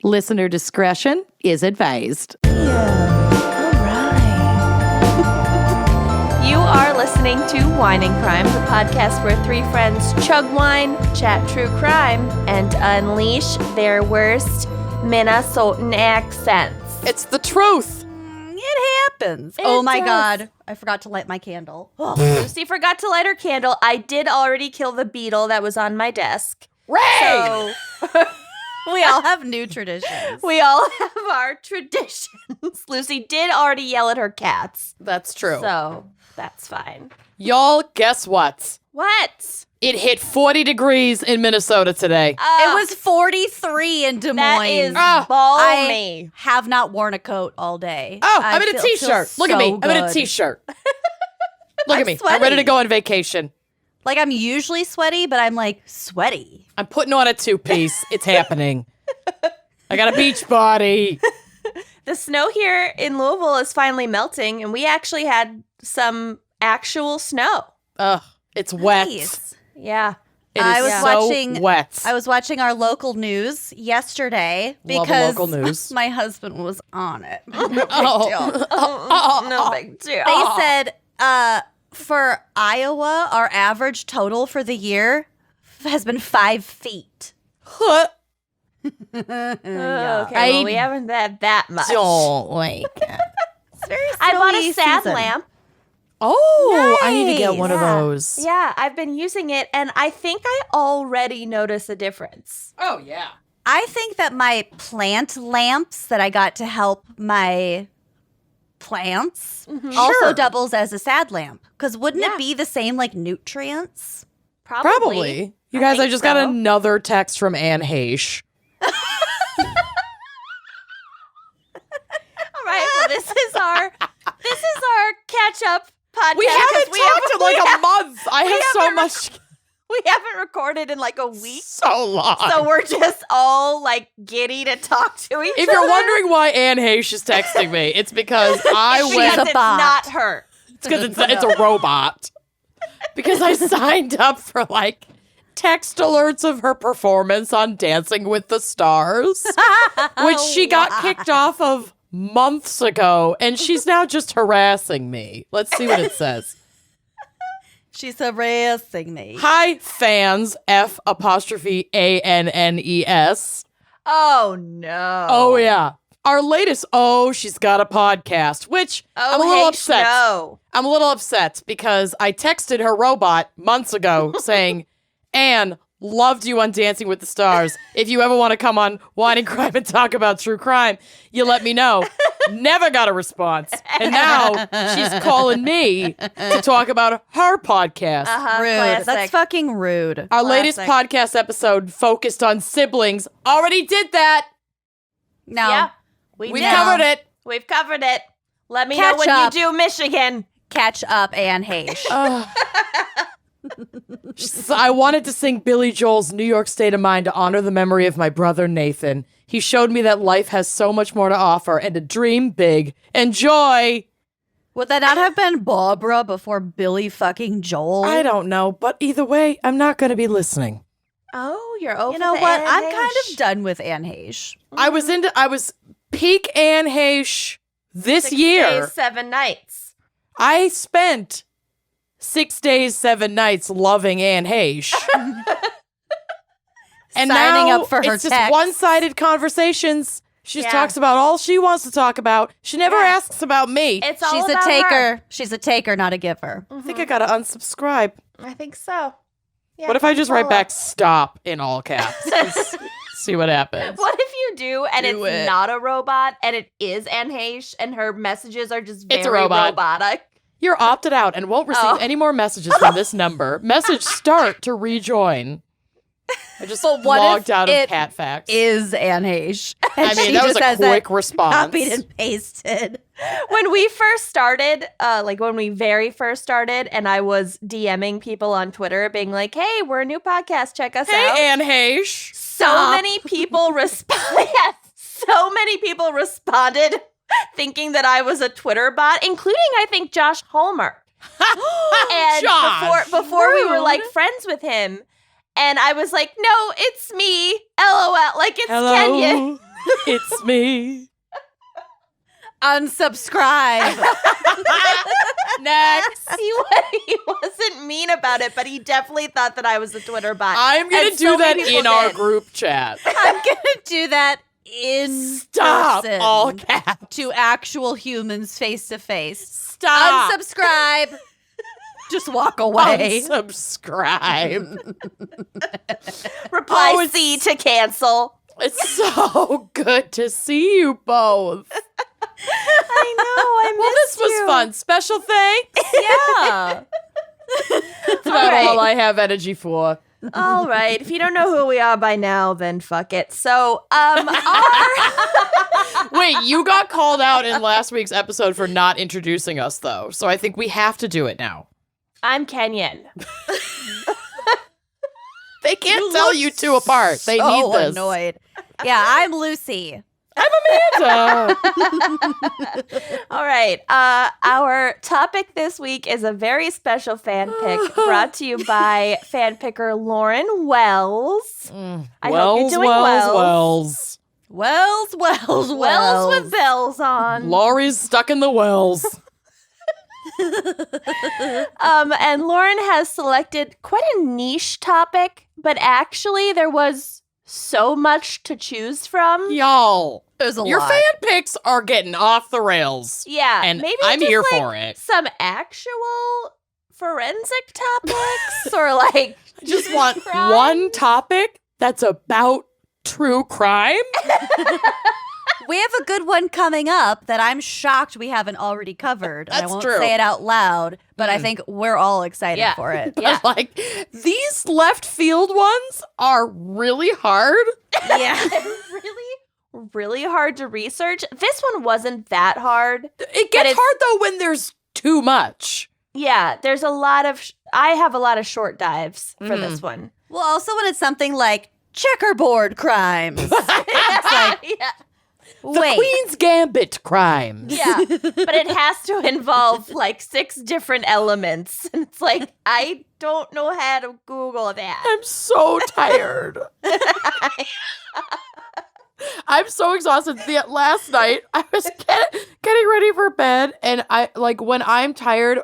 Listener discretion is advised. You are listening to Wine and Crime, the podcast where three friends chug wine, chat true crime, and unleash their worst Minnesotan accents. It's the truth. It happens. Oh my God. I forgot to light my candle. Lucy forgot to light her candle. I did already kill the beetle that was on my desk. Ray! So We all have new traditions. we all have our traditions. Lucy did already yell at her cats. That's true. So that's fine. Y'all, guess what? What? It hit 40 degrees in Minnesota today. It was 43 in Des Moines. That is Ah, balmy. I have not worn a coat all day. Oh, I'm in a feel t-shirt. Look at me. so I'm in a good. t-shirt. Look at me. I'm sweaty. ready to go on vacation. Like, I'm usually sweaty, but I'm like sweaty. I'm putting on a two-piece. It's happening. I got a beach body. The snow here in Louisville is finally melting, and we actually had some actual snow. Ugh, it's wet. Nice. Yeah. It is I was so watching- wet. I was watching our local news yesterday Love because local news. my husband was on it. No big deal. They said for Iowa, our average total for the year has been 5 feet. Huh. Okay, I well, we haven't had that much. Don't like it. It's very I bought a snowy sad season. lamp. Oh, I need to get one of Yeah. those. Yeah, I've been using it, and I think I already notice a difference. Oh, yeah. I think that my plant lamps that I got to help my plants also Sure. doubles as a sad lamp. Because wouldn't Yeah. it be the same like nutrients? Probably. You guys, I just got another text from Anne Heche. All right, well, this is our catch-up podcast. We haven't talked in like a month. I have so haven't much. We haven't recorded in like a week. So long. So we're just all like giddy to talk to each If other. you're wondering why Anne Heche is texting me, it's because I because went. it's not her. It's because it's a robot. Because I signed up for like text alerts of her performance on Dancing with the Stars, which she got kicked off of months ago, and she's now just harassing me. Let's see what it says. She's harassing me. Hi, fans. F'_ANNES. Oh no. Oh, yeah. Our latest, she's got a podcast, which I'm a little upset. No. I'm a little upset because I texted her robot months ago saying, Anne, loved you on Dancing with the Stars. If you ever want to come on Wine and Crime and talk about true crime, you let me know. Never got a response. And now she's calling me to talk about her podcast. Rude. Classic. That's fucking rude. Our latest podcast episode focused on siblings. Already did that. No. Yeah. We've did. covered it. We've covered it. Let me Catch know when up. you do Michigan. Catch up, Anne Heche. So I wanted to sing Billy Joel's New York State of Mind to honor the memory of my brother Nathan. He showed me that life has so much more to offer and to dream big. Enjoy! Would that not have been Barbara before Billy fucking Joel? I don't know, but either way, I'm not going to be listening. Oh, you're over You know the what? Anne I'm kind Heche. of done with Anne Heche. I was peak Anne Heche this 6 year. days, 7 nights. I spent 6 days, 7 nights loving Anne Heche. And Signing now up for her it's just texts. one-sided conversations. She just Yeah. talks about all she wants to talk about. She never Yeah. asks about me. It's all She's a about taker. her. She's a taker, not a giver. I think I gotta unsubscribe. I think so. Yeah, What if I just write follow. back "stop" in all caps? Just see what happens. What if you do and Do it's it. not a robot and it is Anne Heche and her messages are just very It's a robot. robotic? You're opted out and won't receive Oh. any more messages from this number. Message start to rejoin. I just what logged if out of it Cat Facts. Is Anne Heche. I mean, She that was just a has that quick response. Copied and pasted. When we first started, when we very first started, and I was DMing people on Twitter being like, hey, we're a new podcast, check us out. Hey, Anne Heche. So many people so many people responded thinking that I was a Twitter bot, including, I think, Josh Hallmark. And Josh, before we were rude. like friends with him, and I was like, no, it's me, LOL, like it's Hello. Kenya. It's me. Unsubscribe. Next. He wasn't mean about it, but he definitely thought that I was a Twitter bot. I'm going to And do so that many people in our did. group chat. I'm gonna do that in Stop. person. All caps. To actual humans face to face. Stop. Unsubscribe. Just walk away. Unsubscribe. Reply Oh, C to cancel. It's so good to see you both. I know. I Well, this was fun. Special thanks. Yeah. That's about all I have energy for. All right. If you don't know who we are by now, then fuck it. So, Wait, you got called out in last week's episode for not introducing us, though. So I think we have to do it now. I'm Kenyan. They can't tell you two apart. They need this. Annoyed. Yeah, I'm Lucy. I'm Amanda. All right. Our topic this week is a very special fan pick brought to you by fan picker Lauren Wells. I hope you're doing Wells. Wells. Wells with bells on. Laurie's stuck in the wells. And Lauren has selected quite a niche topic, but actually there was so much to choose from. Y'all, There's a your lot. fan picks are getting off the rails. Yeah, And maybe I'm just, here like, for it. Some actual forensic topics, or like I just want crime? one topic that's about true crime. We have a good one coming up that I'm shocked we haven't already covered. And That's I won't true. say it out loud, but I think we're all excited Yeah. for it. Yeah. Like, these left field ones are really hard. Yeah. really hard to research. This one wasn't that hard. It But gets it's- hard, though, when there's too much. Yeah, there's a lot of I have a lot of short dives for this one. Well, also when it's something like checkerboard crimes. It's like, Yeah. The wait. Queen's Gambit crimes. Yeah, but it has to involve like 6 different elements. And it's like, I don't know how to Google that. I'm so tired. I'm so exhausted. Last night, I was getting ready for bed, and when I'm tired,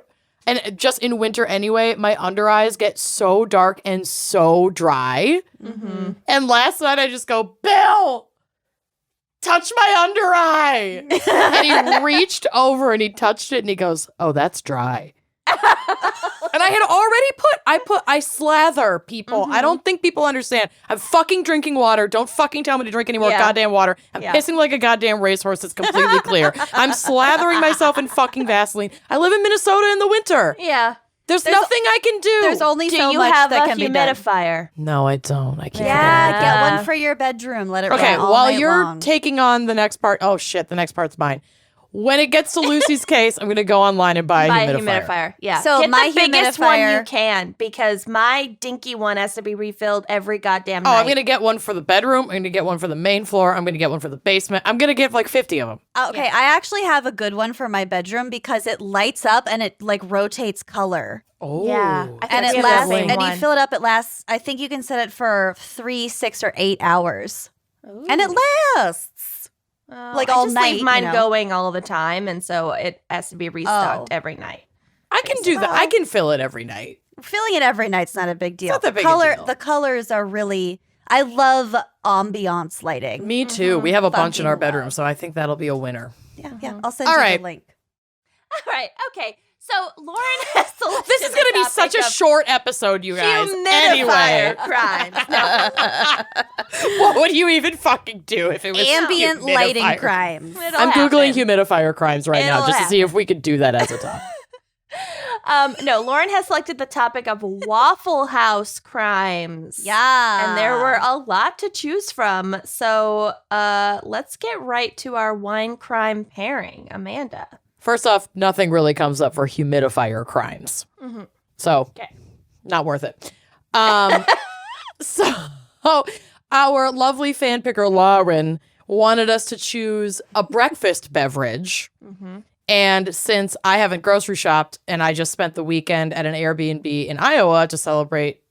and just in winter anyway, my under eyes get so dark and so dry. Mm-hmm. And last night, I just go, Bill, touch my under eye. And he reached over and he touched it, and he goes, oh, that's dry. And I had already I slather people. I don't think people understand. I'm fucking drinking water. Don't fucking tell me to drink any more Yeah. goddamn water. I'm Yeah. pissing like a goddamn racehorse. It's completely clear. I'm slathering myself in fucking Vaseline. I live in Minnesota in the winter. Yeah. There's nothing I can do. There's only Do so you much have that a can be done. humidifier? No, I don't. I can't. Yeah, get get Yeah. one for your bedroom. Let it Okay, run all while night you're long. taking on the next part, oh shit, the next part's mine. When it gets to Lucy's case, I'm going to go online and buy a humidifier. Yeah. So Get my the biggest one humidifier- you can, because my dinky one has to be refilled every goddamn Oh, night. I'm going to get one for the bedroom. I'm going to get one for the main floor. I'm going to get one for the basement. I'm going to get like 50 of them. Okay, I actually have a good one for my bedroom because it lights up and it like rotates color. Oh. Yeah. I And think it we have the lasts, same and you one. fill it up, it lasts, I think you can set it for 3, 6, or 8 hours. And it lasts. like I all just night, leave mine you know? going all the time, and so it has to be restocked every night. I can do that. I can fill it every night. Filling it every night's not a big deal. not that big a deal. The colors are really, I love ambiance lighting. Me too. We have a bunch in our Fucking love. bedroom, so I think that'll be a winner. Yeah, I'll send All you right. the link. All right. Okay. So Lauren has selected This is going to be such a short episode, you guys. Anyway, humidifier crimes. No, what would you even fucking do if it was Ambient lighting humidifier? crimes. it'll I'm Googling happen. humidifier crimes right now It'll just to see if we could do that as a topic. No, Lauren has selected the topic of Waffle House crimes. Yeah. And there were a lot to choose from. So let's get right to our wine crime pairing. Amanda. First off, nothing really comes up for humidifier crimes. So, Okay. not worth it. So, our lovely fan picker, Lauren, wanted us to choose a breakfast beverage. And since I haven't grocery shopped and I just spent the weekend at an Airbnb in Iowa to celebrate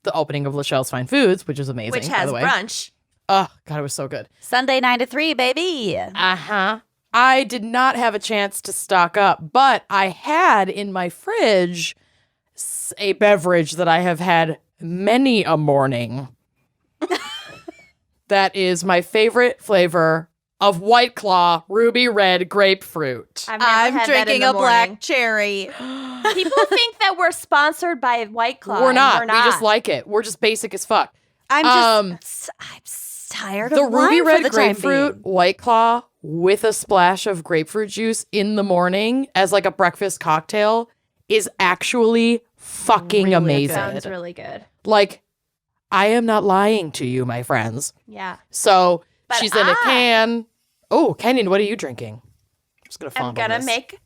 the opening of Lachelle's Fine Foods, which is amazing, Which by has the way. brunch. Oh, God, it was so good. Sunday 9 to 3, baby. Uh-huh. I did not have a chance to stock up, but I had in my fridge a beverage that I have had many a morning. That is my favorite flavor of White Claw, ruby red grapefruit. I've never I'm had that in drinking the a morning. black cherry. People think that we're sponsored by White Claw. We're and not. We're not. We just like it. We're just basic as fuck. I'm tired The of wine ruby for red the time grapefruit being. White Claw with a splash of grapefruit juice in the morning as like a breakfast cocktail is actually fucking Really amazing. Sounds really good. Like, I am not lying to you, my friends. Yeah. So But she's in a can. Oh, Kenyon, what are you drinking? I'm just gonna I'm fondle gonna this. make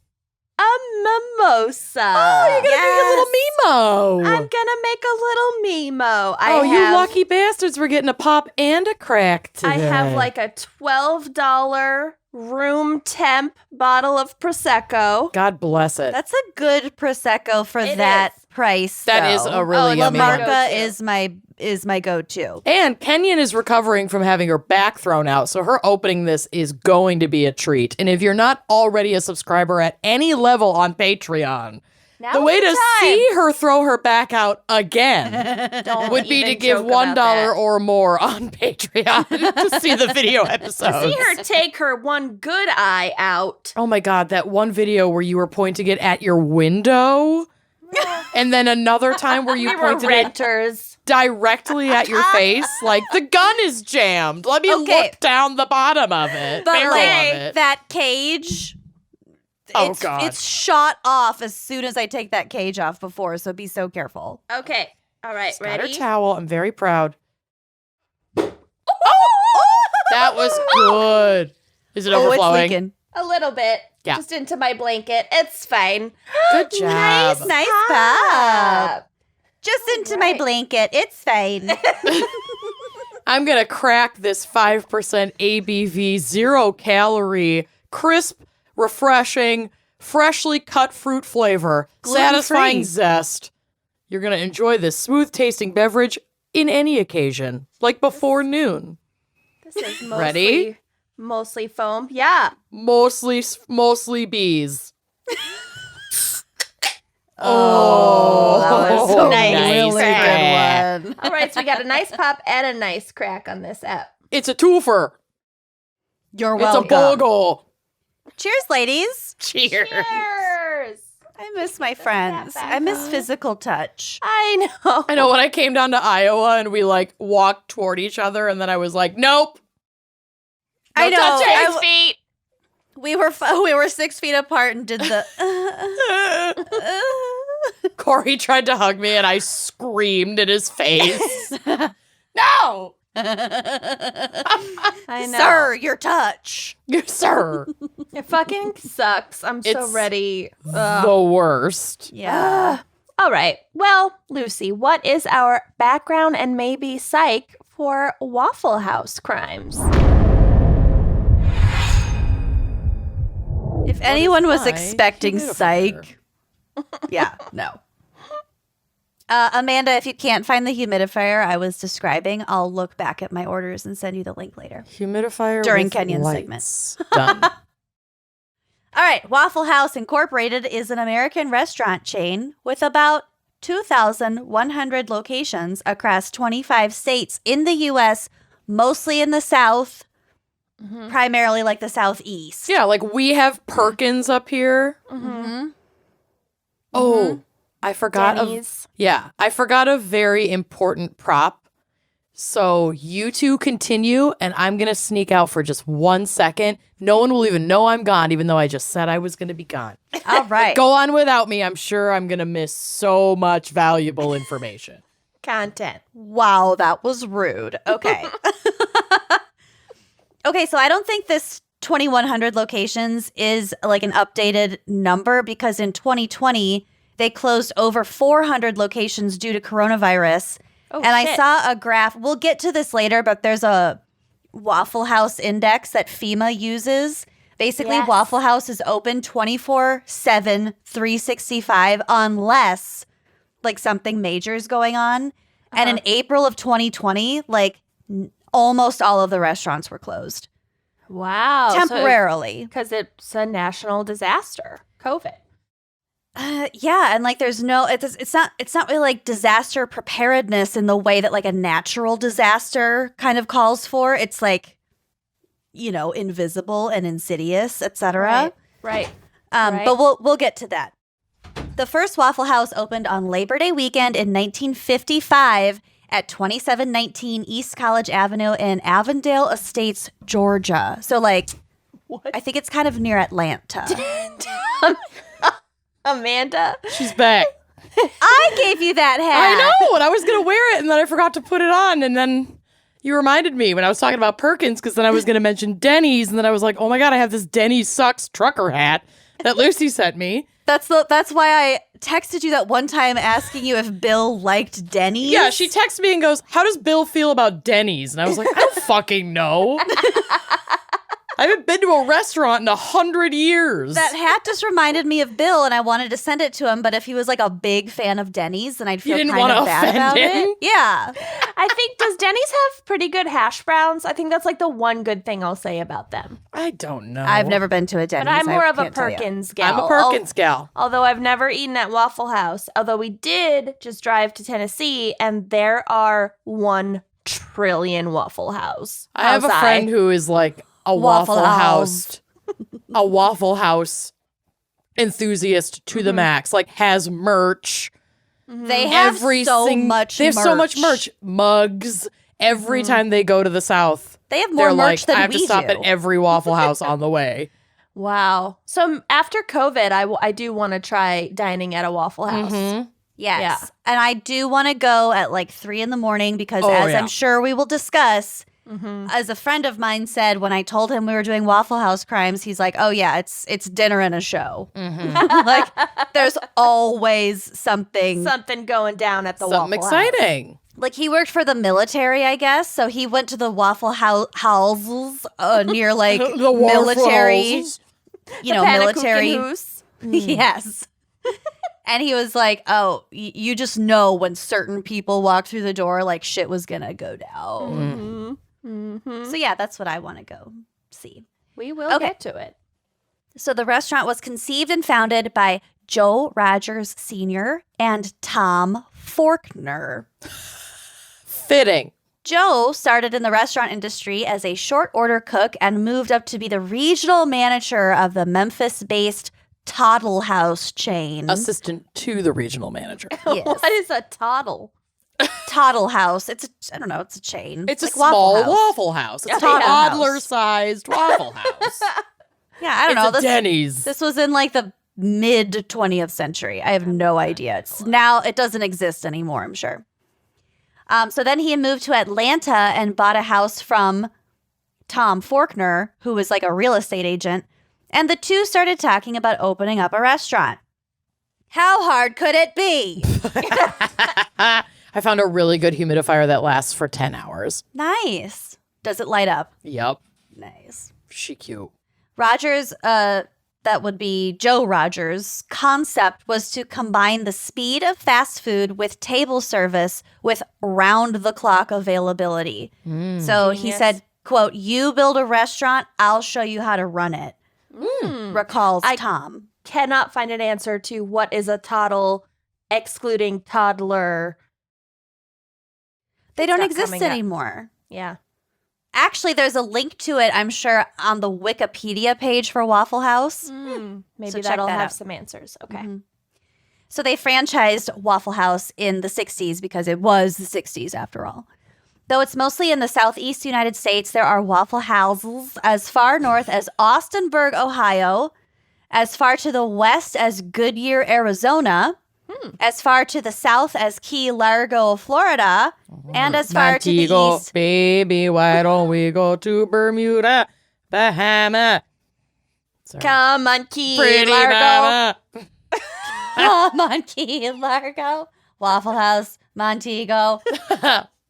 a mimosa. Oh, you're gonna make a little Mimo. I'm gonna make a little Mimo. You lucky bastards! We're getting a pop and a crack today. I have like a $12 room temp bottle of Prosecco. God bless it. That's a good Prosecco for It that is. price. That is though. a really La yummy one. Marca Go-to. is my go-to. And Kenyon is recovering from having her back thrown out, so her opening this is going to be a treat. And if you're not already a subscriber at any level on Patreon, Now's the way to time. see her throw her back out again Don't would be even to give joke about $1 that. or more on Patreon to see the video episodes. See her take her one good eye out. Oh my God, that one video where you were pointing it at your window, and then another time where you We were pointed it renters. directly at your face, like the gun is jammed. Let me Okay. look down the bottom of it, But barrel like of it. that cage, Oh, God. it's shot off as soon as I take that cage off before. So be so careful. Okay. All right. Got her Ready? towel. I'm very proud. That was good. Is it Oh, it's overflowing? leaking. A little bit. Yeah. Just into my blanket. It's fine. Good job. Nice pop. Pop. Just into my right. blanket. It's fine. I'm going to crack this 5% ABV, 0-calorie, crisp, refreshing, freshly cut fruit flavor, satisfying Gluten-free. zest. You're going to enjoy this smooth-tasting beverage in any occasion, like before noon. This is mostly, Ready? mostly foam. Yeah. Mostly bees. Oh, that was so a nice. really Crack. good one. All right. So we got a nice pop and a nice crack on this app. It's a twofer. You're It's welcome. a bogle. Cheers, ladies. Cheers. Cheers. I miss my friends. back I miss on. physical touch. I know. I know when I came down to Iowa and we like walked toward each other, and then I was like, nope. I know. Touch I his feet. We were 6 feet apart and did the. Corey tried to hug me and I screamed in his face. No! I know. Sir, your touch. Yes, sir. It fucking sucks. I'm so It's ready. The worst. Yeah. All right. Well, Lucy, what is our background and maybe psych for Waffle House Crimes? If anyone was my expecting humidifier? psych, yeah, no. Amanda, if you can't find the humidifier I was describing, I'll look back at my orders and send you the link later. Humidifier During with Kenyon's lights. Done. All right, Waffle House Incorporated is an American restaurant chain with about 2,100 locations across 25 states in the U.S., mostly in the South, primarily like the Southeast. Yeah, like we have Perkins up here. Mm-hmm. Oh, I forgot Denny's. I forgot a very important prop. So you two continue, and I'm going to sneak out for just 1 second. No one will even know I'm gone, even though I just said I was going to be gone. All right. Go on without me. I'm sure I'm going to miss so much valuable information. Content. Wow, that was rude. Okay. Okay, so I don't think this 2,100 locations is like an updated number because in 2020, they closed over 400 locations due to coronavirus. Oh, and I shit. saw a graph. We'll get to this later, but there's a Waffle House index that FEMA uses. Basically, Yes. Waffle House is open 24/7, 365, unless like something major is going on. And in April of 2020, like almost all of the restaurants were closed. Wow. Temporarily. Because it's a national disaster, COVID. Yeah, and like there's no it's not really like disaster preparedness in the way that like a natural disaster kind of calls for. It's like, invisible and insidious, etc. Right. But we'll get to that. The first Waffle House opened on Labor Day weekend in 1955 at 2719 East College Avenue in Avondale Estates, Georgia. So like, I think it's kind of near Atlanta. Amanda. She's back. I gave you that hat. I know, and I was going to wear it, and then I forgot to put it on, and then you reminded me when I was talking about Perkins, because then I was going to mention Denny's, and then I was like, oh my God, I have this Denny's Sucks trucker hat that Lucy sent me. That's why I texted you that one time asking you if Bill liked Denny's. Yeah, she texted me and goes, how does Bill feel about Denny's? And I was like, I don't fucking know. I haven't been to a restaurant in 100 years. That hat just reminded me of Bill, and I wanted to send it to him, but if he was like a big fan of Denny's, then I'd feel kind of bad about it. Yeah. I think, does Denny's have pretty good hash browns? I think that's like the one good thing I'll say about them. I don't know. I've never been to a Denny's. But I'm more of a can't tell you. Perkins gal. I'm a Perkins gal. Although I've never eaten at Waffle House. Although we did just drive to Tennessee, and there are 1 trillion Waffle House. I have a friend who is like a Waffle House enthusiast to the max, like has merch. They have so much They have so much merch. Mugs. Every time they go to the South, they have more merch than we do. I have to stop at every Waffle House on the way. Wow. So after COVID, I do want to try dining at a Waffle House. Mm-hmm. Yes. Yeah. And I do want to go at like 3 a.m. because I'm sure we will discuss, as a friend of mine said when I told him we were doing Waffle House Crimes, he's like, oh yeah, it's dinner and a show. Like there's always something going down at the Waffle Something House. exciting. Like he worked for the military, I guess. So he went to the Waffle Houses near like The military, Houses. military. Hoose. Yes. And he was like, oh, you just know when certain people walk through the door, like shit was going to go down. So yeah, that's what I want to go see. We will get to it. So the restaurant was conceived and founded by Joe Rogers Sr. and Tom Faulkner. Fitting. Joe started in the restaurant industry as a short order cook and moved up to be the regional manager of the Memphis-based Toddle House chain. Assistant to the regional manager. Yes. What is a toddle? Toddle House. It's a chain. It's like a small House. Waffle House. It's a Toddle House. toddler-sized Waffle House. Yeah, I don't know. It's a Denny's. This was in like the mid 20th century. I have no idea. It doesn't exist anymore, I'm sure. So then he moved to Atlanta and bought a house from Tom Faulkner, who was like a real estate agent. And the two started talking about opening up a restaurant. How hard could it be? I found a really good humidifier that lasts for 10 hours. Nice. Does it light up? Yep. Nice. She cute. Rogers, that would be Joe Rogers' concept was to combine the speed of fast food with table service with round-the-clock availability. So he said, quote, you build a restaurant, I'll show you how to run it. Recalls Tom. Cannot find an answer to what is a toddle, excluding toddler. They don't not exist coming up. anymore. Yeah. Actually, there's a link to it, I'm sure, on the Wikipedia page for Waffle House. Maybe So check that'll that have out. some answers. Okay. So they franchised Waffle House in the 60s because it was the 60s after all. Though it's mostly in the southeast United States, there are Waffle Houses as far north as Austinburg, Ohio, as far to the west as Goodyear, Arizona, as far to the south as Key Largo, Florida, and as far to the Montego, east. baby, why don't we go to Bermuda, Bahama? Sorry. Come on, Key Pretty Largo. mama. Come on, Key Largo, Waffle House, Montego.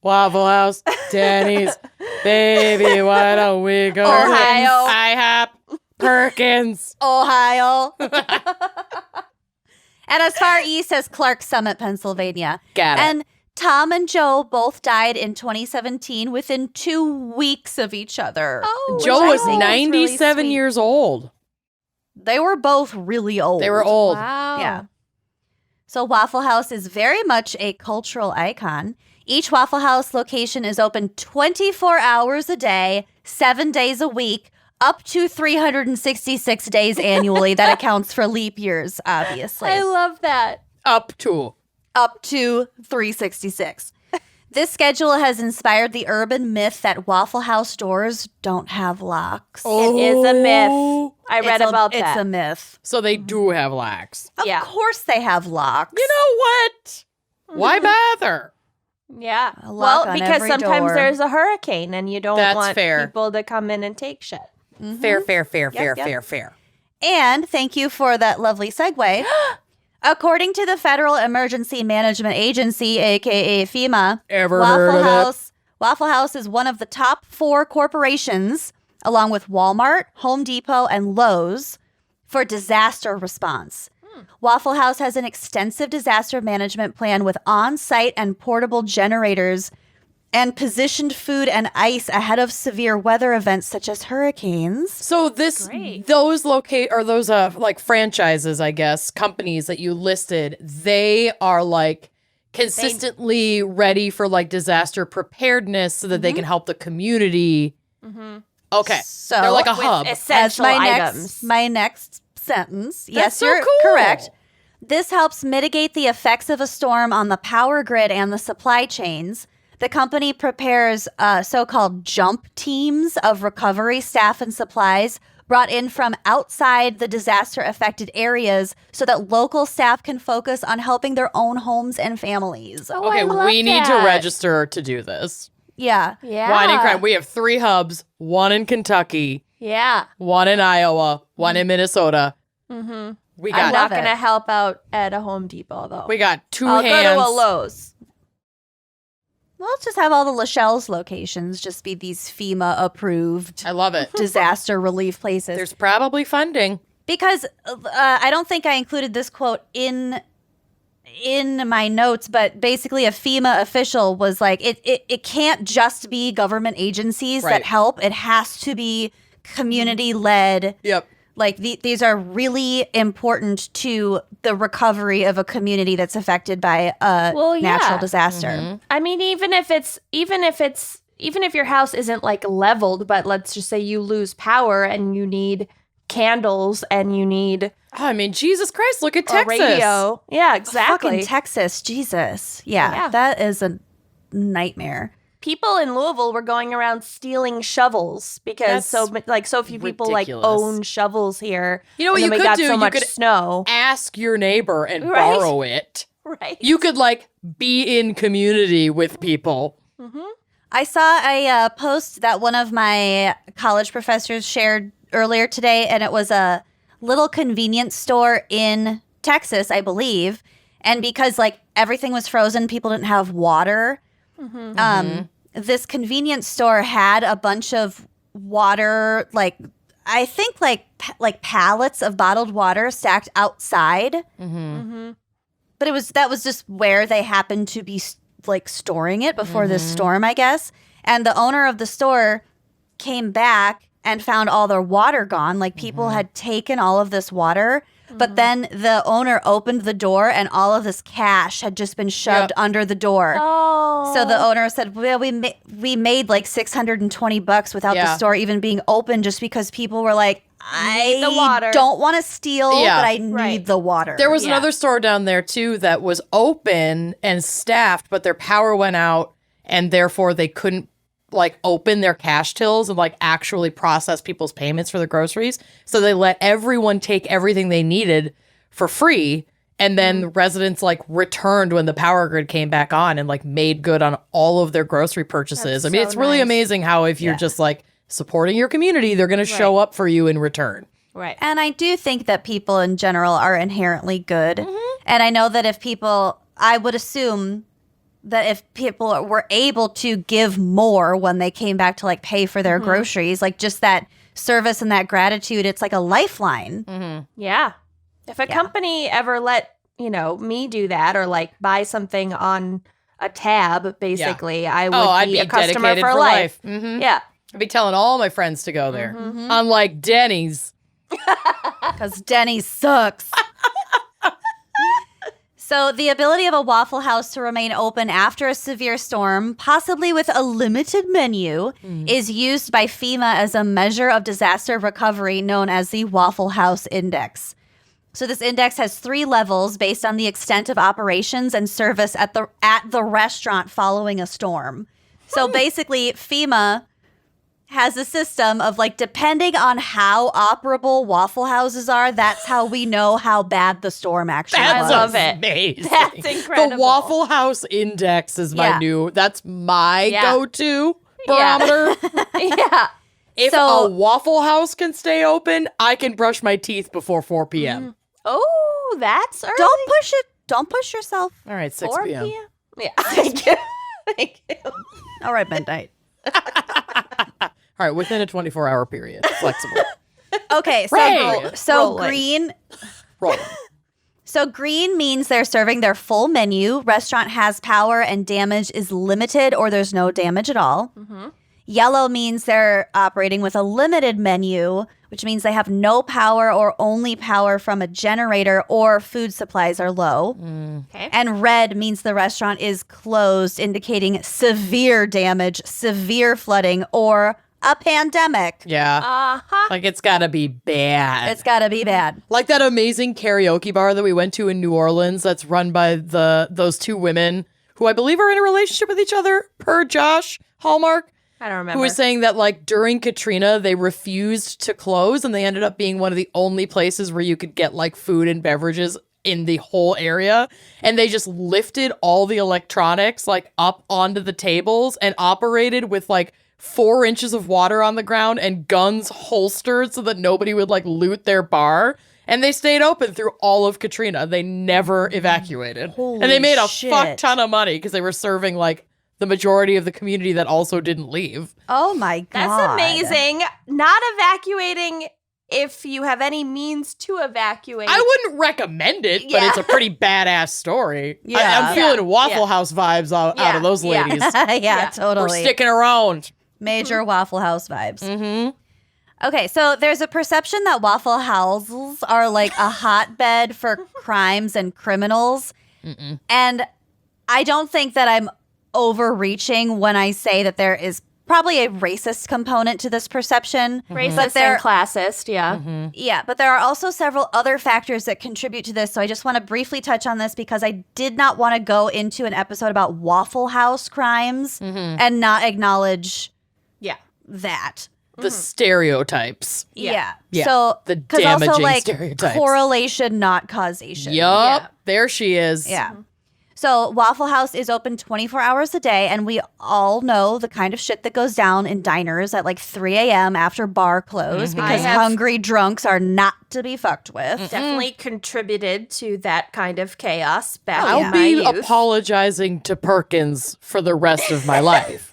Waffle House, Denny's, baby, why don't we go Ohio. IHOP, Perkins. Ohio. And as far east as Clark Summit, Pennsylvania. Got it. And Tom and Joe both died in 2017 within 2 weeks of each other. Oh, Joe was I think is really 97 sweet. years old. They were both really old. They were old. Wow. Yeah. So Waffle House is very much a cultural icon. Each Waffle House location is open 24 hours a day, 7 days a week, up to 366 days annually. That accounts for leap years, obviously. I love that. Up to. Up to 366. This schedule has inspired the urban myth that Waffle House doors don't have locks. It is a myth. I read about that. It's a myth. So they do have locks. Of Yeah. course they have locks. You know what? Why bother? Yeah. A lock Well, on because every sometimes door. there's a hurricane and you don't That's want fair. people to come in and take shit. Fair, fair, yep. fair. And thank you for that lovely segue. According to the Federal Emergency Management Agency, aka FEMA, Ever heard of it? Waffle House is one of the top 4 corporations, along with Walmart, Home Depot, and Lowe's, for disaster response. Waffle House has an extensive disaster management plan with on-site and portable generators and positioned food and ice ahead of severe weather events such as hurricanes. So those like franchises, I guess, companies that you listed, they are like consistently ready for like disaster preparedness so that they can help the community. Okay. So they're like a With hub. essential items. My next sentence. Yes, so you're cool. correct. This helps mitigate the effects of a storm on the power grid and the supply chains. The company prepares so-called jump teams of recovery staff and supplies brought in from outside the disaster-affected areas so that local staff can focus on helping their own homes and families. Oh, I Okay, love we need to that. register to do this. Yeah. Yeah. Wine and crime. We have 3 hubs, one in Kentucky, Yeah. one in Iowa, one in Minnesota. Mm-hmm. We I'm got not love it. going to help out at a Home Depot, though. we got 2 I'll hands. go to a Lowe's. Well, let's just have all the Lachelle's locations just be these FEMA-approved I love it. disaster relief places. There's probably funding. Because I don't think I included this quote in my notes, but basically a FEMA official was like, it can't just be government agencies Right. that help. It has to be community-led. Yep. Like these are really important to the recovery of a community that's affected by a Well, yeah. natural disaster. I mean, even if your house isn't like leveled, but let's just say you lose power and you need candles and you need I mean, Jesus Christ, look at a Texas. radio. Yeah, exactly. Fucking Texas, Jesus. Yeah, that is a nightmare. People in Louisville were going around stealing shovels because That's so few people like ridiculous. own shovels here. You know what and you then we could got do? so You much could snow. ask your neighbor and Right. borrow it. Right. You could like be in community with people. I saw a post that one of my college professors shared earlier today, and it was a little convenience store in Texas, I believe. And because like everything was frozen, people didn't have water. This convenience store had a bunch of water, like I think like pallets of bottled water stacked outside. But that was just where they happened to be like storing it before this storm, I guess. And the owner of the store came back and found all their water gone. Like people had taken all of this water, but then the owner opened the door and all of this cash had just been shoved under the door. Oh. So the owner said, well, we made like $620 without the store even being open just because people were like, Need the water. I don't want to steal, Yeah. but I need Right. the water. There was Yeah. another store down there too that was open and staffed, but their power went out and therefore they couldn't like open their cash tills and like actually process people's payments for the groceries. So they let everyone take everything they needed for free. And then residents like returned when the power grid came back on and like made good on all of their grocery purchases. That's I mean, so it's really nice. amazing how if you're just like supporting your community, they're going to show up for you in return. Right. And I do think that people in general are inherently good. And I know that I would assume that if people were able to give more when they came back to like pay for their groceries, like just that service and that gratitude, it's like a lifeline. Yeah. If a company ever let, me do that or like buy something on a tab, basically, I would I'd be be a customer dedicated for life. Mhm. Yeah. I'd be telling all my friends to go there. Unlike Denny's. Because Denny sucks. So the ability of a Waffle House to remain open after a severe storm, possibly with a limited menu, is used by FEMA as a measure of disaster recovery known as the Waffle House Index. So this index has 3 levels based on the extent of operations and service at the restaurant following a storm. So basically, FEMA has a system of, like, depending on how operable Waffle Houses are, that's how we know how bad the storm actually I was. love it. Amazing. That's incredible. The Waffle House Index is my that's my go-to barometer. Yeah. If So- a Waffle House can stay open, I can brush my teeth before 4 p.m. Oh, that's early. Don't push it. Don't push yourself. All right, 6 4 p.m. p.m. Yeah. Thank you. Thank you. All right, midnight. All right, within a 24-hour period. Flexible. Okay, so Right. Rolling. green. Roll. So green means they're serving their full menu. Restaurant has power and damage is limited, or there's no damage at all. Yellow means they're operating with a limited menu, which means they have no power or only power from a generator, or food supplies are low. Okay. And red means the restaurant is closed, indicating severe damage, severe flooding, or a pandemic. Yeah. Uh-huh. Like, it's got to be bad. It's got to be bad. Like that amazing karaoke bar that we went to in New Orleans that's run by those 2 women who I believe are in a relationship with each other, per Josh Hallmark, I don't remember. who was saying that, like, during Katrina, they refused to close and they ended up being one of the only places where you could get, like, food and beverages in the whole area. And they just lifted all the electronics, like, up onto the tables and operated with, like, 4 inches of water on the ground and guns holstered so that nobody would, like, loot their bar. And they stayed open through all of Katrina. They never evacuated. And they made a shit. fuck ton of money because they were serving, like, the majority of the community that also didn't leave. Oh my God. That's amazing. Not evacuating if you have any means to evacuate. I wouldn't recommend it, but Yeah. it's a pretty badass story. Yeah. I'm feeling Yeah. Waffle Yeah. House vibes out Yeah. of those Yeah. ladies. yeah, We're totally. sticking around. Major Waffle House vibes. Mm-hmm. Okay, so there's a perception that Waffle Houses are like a hotbed for crimes and criminals. And I don't think that I'm overreaching when I say that there is probably a racist component to this perception. Racist But there, and classist, yeah. yeah, but there are also several other factors that contribute to this. So I just want to briefly touch on this because I did not want to go into an episode about Waffle House crimes and not acknowledge Yeah. that. The stereotypes. Yeah. Yeah, So, the 'cause also, damaging like, stereotypes. correlation, not causation. Yup. Yeah. There she is. Yeah. So Waffle House is open 24 hours a day, and we all know the kind of shit that goes down in diners at like 3 a.m. after bar close because I have- hungry drunks are not to be fucked with. Definitely contributed to that kind of chaos back I'll in my be youth. apologizing to Perkins for the rest of my life.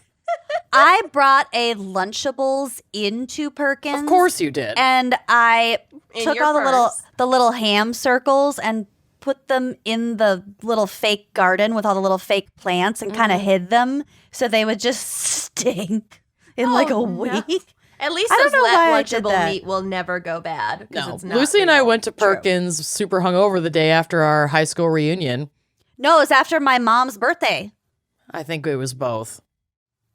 I brought a Lunchables into Perkins. Of course you did. And I In took your all purse. the little ham circles and put them in the little fake garden with all the little fake plants and kind of hid them so they would just stink in like a no. week. At least I don't those know why I did Lunchable that. meat will never go bad. 'Cause No. it's not Lucy and I real. went to Perkins super hungover the day after our high school reunion. No, it was after my mom's birthday. I think it was both.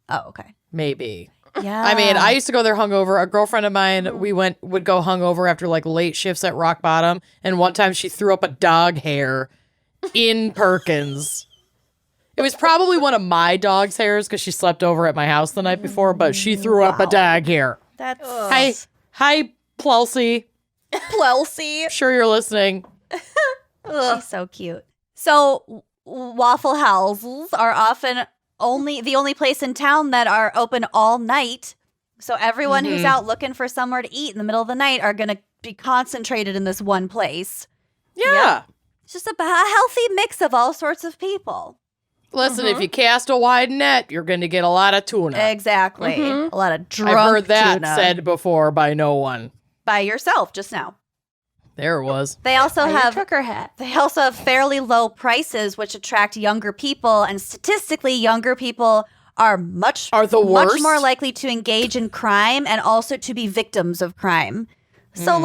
Oh, okay. Maybe. Yeah. I mean, I used to go there hungover. A girlfriend of mine, would go hungover after like late shifts at Rock Bottom. And one time she threw up a dog hair in Perkins. It was probably one of my dog's hairs because she slept over at my house the night before, but she threw up a dog hair. That's Hi, Plelsy. Plelsy. Sure you're listening. She's so cute. So Waffle Houses are often the only place in town that are open all night. So everyone who's out looking for somewhere to eat in the middle of the night are going to be concentrated in this one place. Yeah. It's just a healthy mix of all sorts of people. Listen, if you cast a wide net, you're going to get a lot of tuna. Exactly. A lot of drunk I've heard that tuna said before by no one. by yourself just now. There it was. They also Buy your have trucker hat. They also have fairly low prices, which attract younger people, and statistically, younger people are the much worst? more likely to engage in crime and also to be victims of crime. So,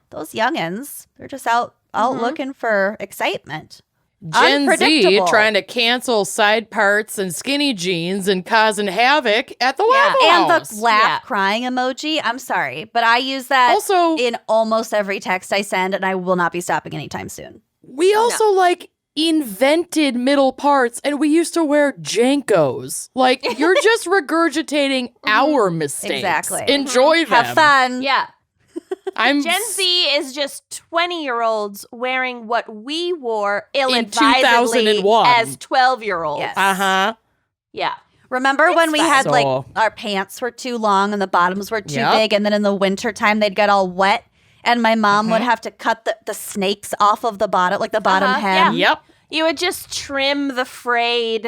those youngins, they're just out looking for excitement. Gen Z Unpredictable. trying to cancel side parts and skinny jeans and causing havoc at the Waffle And House. the laugh Yeah. crying emoji. I'm sorry, but I use that Also- in almost every text I send, and I will not be stopping anytime soon. We also invented middle parts, and we used to wear Jankos. Like, you're just regurgitating our mistakes. Exactly. Enjoy them. Have fun. Yeah. I'm Gen Z is just 20-year-olds wearing what we wore In ill-advisedly 2001. as 12-year-olds. Yes. Uh-huh. Yeah. Remember when we had So- our pants were too long and the bottoms were too Yep. big, and then in the wintertime they'd get all wet, and my mom would have to cut the snakes off of the bottom, like the bottom hem. Yep. You would just trim the frayed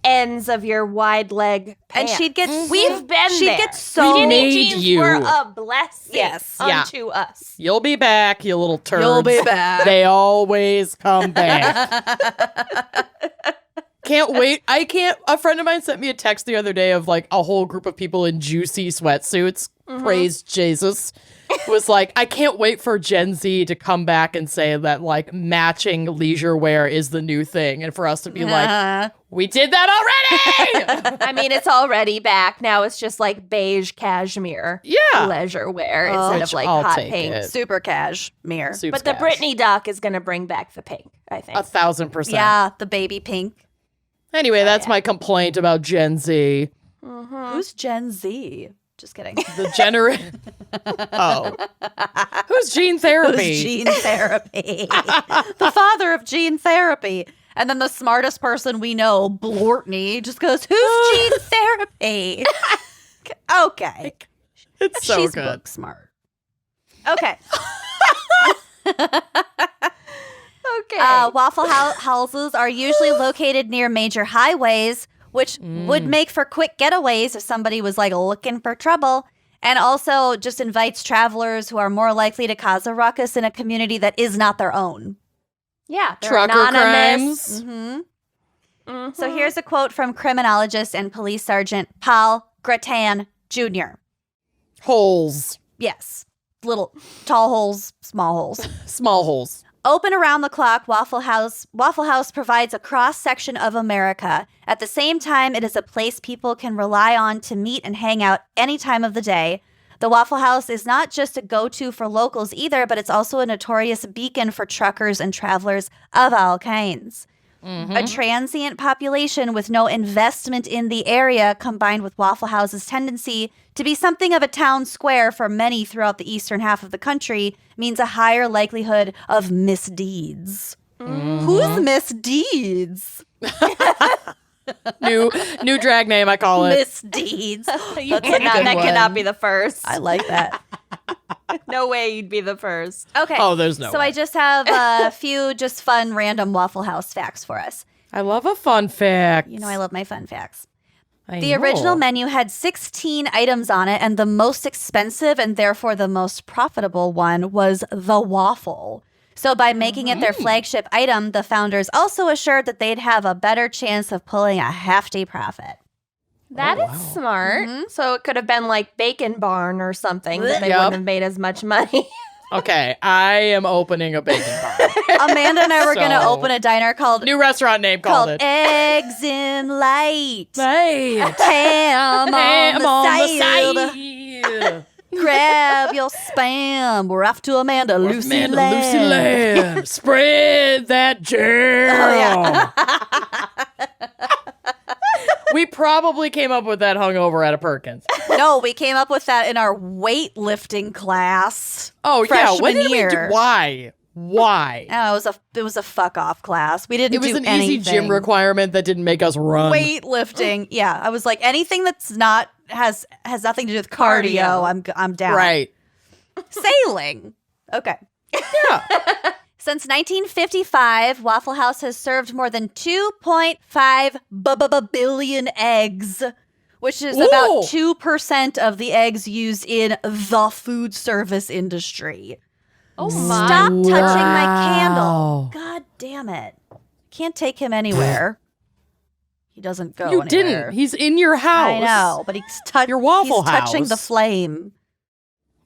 ends of your wide leg And pants. she'd get We've been she'd there. get so We Skinny made jeans you. were a blessing Yes. Yeah. unto us. You'll be back, you little turds. You'll be back. They always come back. Can't wait. A friend of mine sent me a text the other day of like a whole group of people in juicy sweatsuits. Praise Jesus. Was like, I can't wait for Gen Z to come back and say that like matching leisure wear is the new thing. And for us to be like, we did that already. I mean, it's already back. Now it's just like beige cashmere Yeah. leisure wear instead Which of like I'll hot take pink. it. super cashmere. Soups But the cash. Britney doc is going to bring back the pink, I think. 1,000%. Yeah, the baby pink. Anyway, that's my complaint about Gen Z. Who's Gen Z? Just kidding. The generation. Oh. Who's gene therapy? Who's gene therapy? The father of gene therapy. And then the smartest person we know, Blortney, just goes, who's gene therapy? Okay. It's so She's good. book smart. Okay. Okay. Waffle houses are usually located near major highways, which would make for quick getaways if somebody was like looking for trouble, and also just invites travelers who are more likely to cause a ruckus in a community that is not their own. yeah. They're Trucker anonymous. crimes. So here's a quote from criminologist and police sergeant Paul Gratan Jr. Holes. Yes. Little tall holes, small holes. Small holes. Open around the clock, Waffle House provides a cross-section of America. At the same time, it is a place people can rely on to meet and hang out any time of the day. The Waffle House is not just a go-to for locals either, but it's also a notorious beacon for truckers and travelers of all kinds. A transient population with no investment in the area, combined with Waffle House's tendency to be something of a town square for many throughout the eastern half of the country, means a higher likelihood of misdeeds. Who's misdeeds? New drag name, I call it. Misdeeds. That good cannot one. be the first. I like that. No way you'd be the first. Okay. Oh, there's no So way. I just have a few just fun random Waffle House facts for us. I love a fun fact. You know I love my fun facts. I The know. original menu had 16 items on it, and the most expensive and therefore the most profitable one was the waffle. So by making it their flagship item, the founders also assured that they'd have a better chance of pulling a hefty profit. That is smart. So it could have been like Bacon Barn or something, but they Yep. wouldn't have made as much money. Okay, I am opening a bacon bar. Amanda and I were going to So- open a diner called New restaurant name called it. Eggs in Light. Hey, Ham ham on the the side. side. Grab your spam. We're off to Amanda Lucy Man, Land. Lucy Land. Spread that jam. We probably came up with that hungover at a Perkins. No, we came up with that in our weightlifting class. Oh yeah, when Freshman did we year. do? Why? Why? Oh, it was a fuck off class. We didn't It was do an anything. easy gym requirement that didn't make us run. Weightlifting. Yeah, I was like anything that's not has nothing to do with cardio. I'm down. Right. Sailing. Okay. Yeah. Since 1955, Waffle House has served more than 2.5 billion eggs, which is about 2% of the eggs used in the food service industry. Oh my. Stop touching my Wow. candle. God damn it. Can't take him anywhere. He doesn't go You anywhere. didn't. He's in your house. I know, but Your Waffle he's touching the House. flame.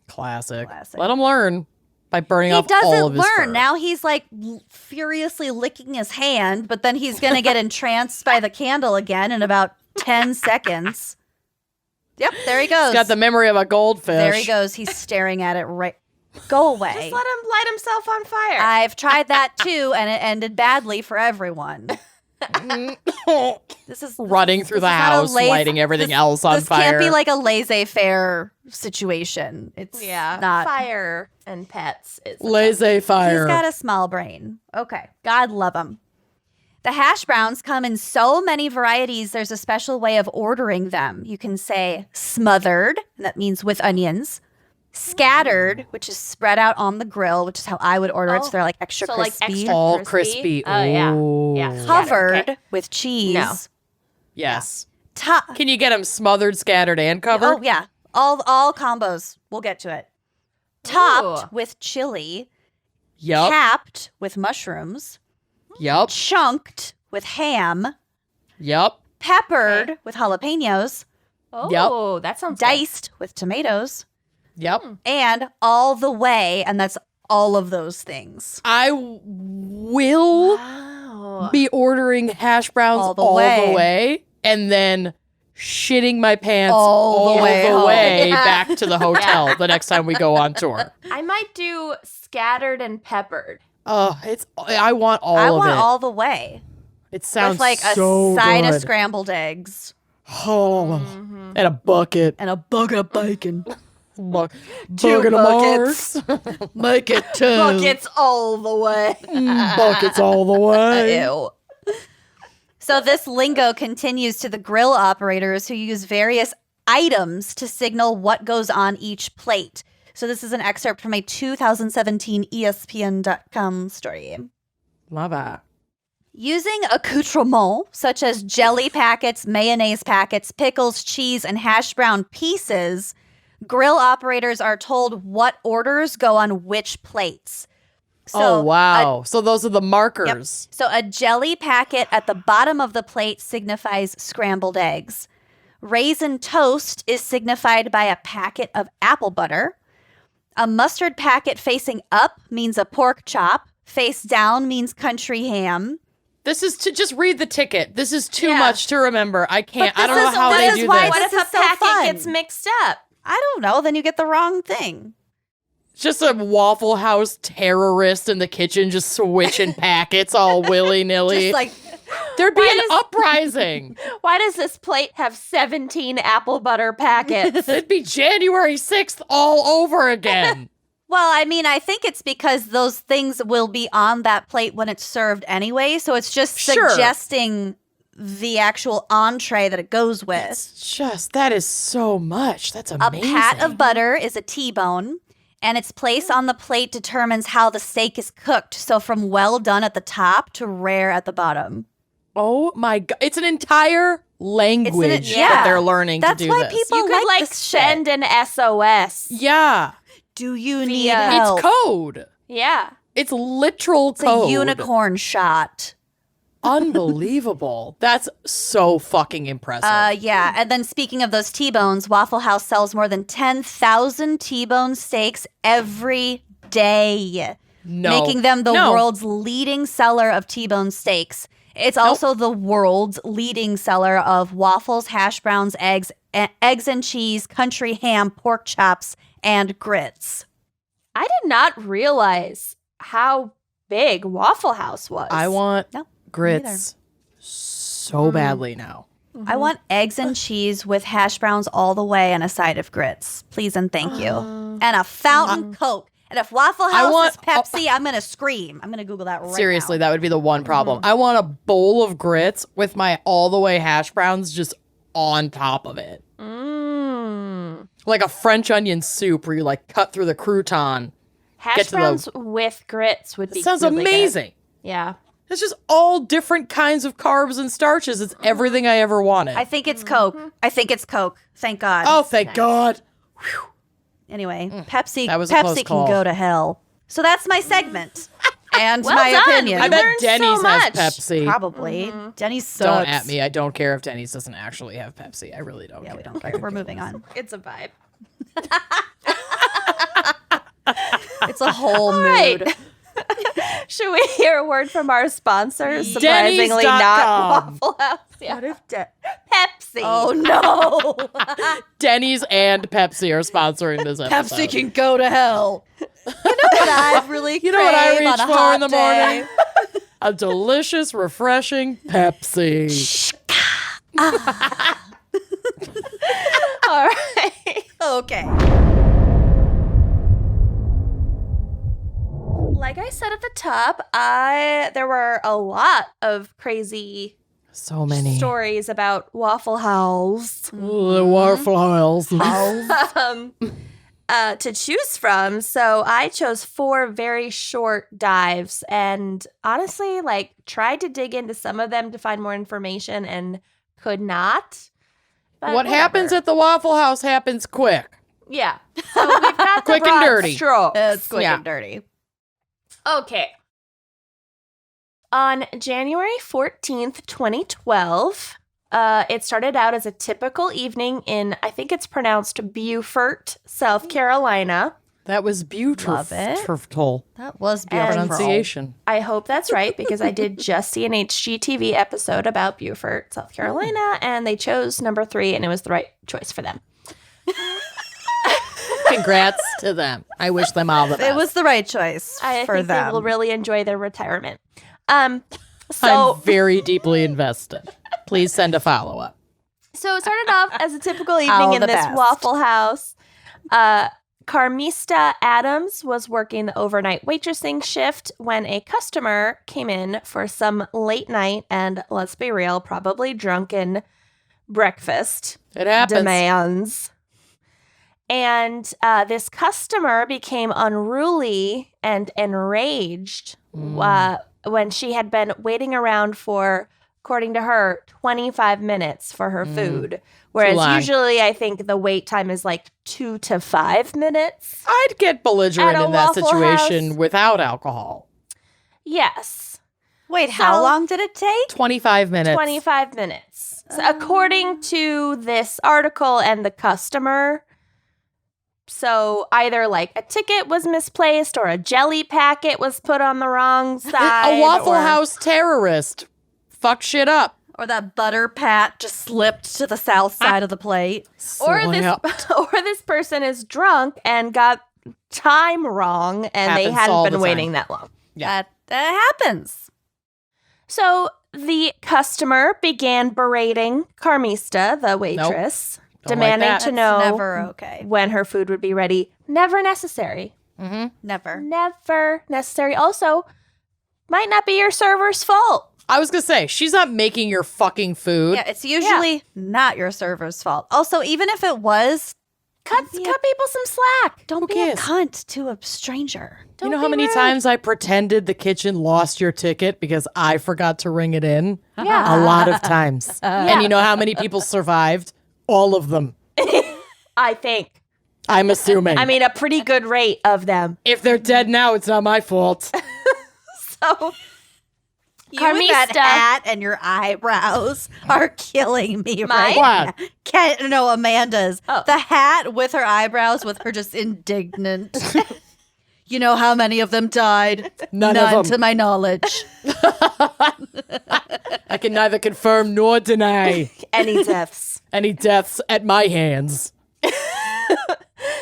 Classic. Classic. Let him learn by burning He off all doesn't of his fur. learn. Now he's like furiously licking his hand, but then he's going to get entranced by the candle again in about 10 seconds. Yep, there he goes. He's got the memory of a goldfish. There he goes. He's staring at it right. Go away. Just let him light himself on fire. I've tried that too, and it ended badly for everyone. This is Running through this the is not a house, lighting everything else on this fire. can't be like a laissez-faire situation. It's not. Fire and pets. Laissez-fire. He's got a small brain. Okay. God love him. The hash browns come in so many varieties, there's a special way of ordering them. You can say smothered, and that means with onions. Scattered, which is spread out on the grill, which is how I would order it. So they're like extra So crispy. like extra all crispy. crispy. Oh yeah. Ooh. Yeah. Covered Okay. with cheese. No. Yes. To- Can you get them smothered, scattered, and covered? Oh yeah, all combos. We'll get to it. Topped with chili, Yup. capped with mushrooms, Yup. chunked with ham, Yup. peppered with jalapenos, Oh, that sounds good. diced with tomatoes, Yep. and all the way, and that's all of those things. I will Wow. be ordering hash browns All all the the way. way and then shitting my pants All the way home. Yeah. back to the hotel the next time we go on tour. I might do scattered and peppered. I want all I of want it. all the way It sounds with like a so side good. of scrambled eggs Oh, and a bucket. and a bucket of bacon. Bucket of buckets. Mars. Make it two. Buckets all the way. Buckets all the way. Ew. So this lingo continues to the grill operators who use various items to signal what goes on each plate. So this is an excerpt from a 2017 ESPN.com story. Love it. Using accoutrements such as jelly packets, mayonnaise packets, pickles, cheese, and hash brown pieces, grill operators are told what orders go on which plates. Oh, wow. So those are the markers. So a jelly packet at the bottom of the plate signifies scrambled eggs. Raisin toast is signified by a packet of apple butter. A mustard packet facing up means a pork chop. Face down means country ham. This is to just read the ticket. This is too much to remember. I can't. But I don't know this is- how this they is do why this. What if This a is so packet fun. gets mixed up? I don't know. Then you get the wrong thing. Just a Waffle House terrorist in the kitchen just switching packets all willy-nilly. Just like, There'd be Why an does- uprising. Why does this plate have 17 apple butter packets? It'd be January 6th all over again. well, I mean, I think it's because those things will be on that plate when it's served anyway. So it's just Sure. suggesting the actual entree that it goes with. It's just, that is so much. That's A amazing. pat of butter is a T-bone, and its place on the plate determines how the steak is cooked. So from well done at the top to rare at the bottom. Oh my God. It's an entire language yeah. that they're learning That's to do why this. people You could like this shit. send an SOS. Yeah. Do you need Via- help? It's code. Yeah. It's literal It's code. a unicorn shot. Unbelievable. That's so fucking impressive. Yeah. And then speaking of those T-bones, Waffle House sells more than 10,000 T-bone steaks every day, making them the world's leading seller of T-bone steaks. It's also the world's leading seller of waffles, hash browns, eggs and cheese, country ham, pork chops, and grits. I did not realize how big Waffle House was. I want No, grits so badly now. I want eggs and cheese with hash browns all the way and a side of grits. Please and thank you. And a fountain Coke. And if Waffle House want- is Pepsi, I'm going to scream. I'm going to Google that right Seriously, now. that would be the one problem. I want a bowl of grits with my all the way hash browns just on top of it. Like a French onion soup where you like cut through the crouton. Get Hash to the- browns with grits would be It sounds really good. amazing. Yeah. It's just all different kinds of carbs and starches. It's everything I ever wanted. I think it's Coke. I think it's Coke. Thank God. oh, thank God. Anyway, Pepsi That was a close Pepsi can call. go to hell. So that's my segment and Well my done. opinion. I bet learned so Denny's much. has Pepsi. Probably. Denny's sucks. Don't at me. I don't care if Denny's doesn't actually have Pepsi. I really don't Yeah, care. we don't care. We're moving on. It's a vibe. It's a whole mood. Right. Should we hear a word from our sponsors? Surprisingly, not Denny's.com. Waffle House. Yeah. What if Pepsi. Oh no. Denny's and Pepsi are sponsoring this episode. Pepsi can go to hell. You know what I really You know what I crave on reach a for hot in the day? morning? A delicious, refreshing Pepsi. All right. Okay. Like I said at the top, there were a lot of crazy So many. stories about Waffle House The Waffle House. to choose from. So I chose 4 very short dives and honestly, like, tried to dig into some of them to find more information and could not. But What happens whatever. at the Waffle House happens quick. Yeah. So we've got the Quick and broad dirty. strokes. It's quick Yeah. and dirty. Okay. On January 14th, 2012, it started out as a typical evening in, I think it's pronounced Beaufort, South Carolina. That was beautiful. Love it. Beautiful That was And- beautiful. pronunciation. I hope that's right because I did just see an HGTV episode about Beaufort, South Carolina, and they chose number 3, and it was the right choice for them. Congrats to them. I wish them all the best. It was the right choice I for think them. they will really enjoy their retirement. So I'm very deeply invested. Please send a follow-up. So it started off as a typical All evening in the this best. Waffle House. Carmista Adams was working the overnight waitressing shift when a customer came in for some late night and, let's be real, probably drunken breakfast It happens. demands. And this customer became unruly and enraged when she had been waiting around for, according to her, 25 minutes for her food. Whereas long. usually I think the wait time is like 2 to 5 minutes. I'd get belligerent At a in that Waffle situation House. without alcohol. Yes. Wait, how So- long did it take? 25 minutes. 25 minutes. So according to this article and the customer, so either like a ticket was misplaced or a jelly packet was put on the wrong side. A Waffle or- House terrorist. Fuck shit up. Or that butter pat just slipped to the south side of the plate. Or this, Slap. or this person is drunk and got time wrong and they Happens hadn't all the been time. waiting that long. Yeah. That happens. So the customer began berating Carmista, the waitress, Don't demanding like that. to That's know never okay. when her food would be ready. Never necessary. Never. Never necessary. Also, might not be your server's fault. I was going to say, she's not making your fucking food. Yeah, it's usually not your server's fault. Also, even if it was, Cut people some slack. don't be cares? a cunt to a stranger. You know how many times I pretended the kitchen lost your ticket because I forgot to ring it in? Yeah. A lot of times. And you know how many people survived? All of them. I think. I'm assuming. I mean, a pretty good rate of them. if they're dead now, it's not my fault. So, You with that Carmista. hat and your eyebrows are killing me right What? now. Can't, no, Amanda's. Oh. The hat with her eyebrows with her just indignant. You know how many of them died? None of them. to my knowledge. I can neither confirm nor deny any deaths. any deaths at my hands.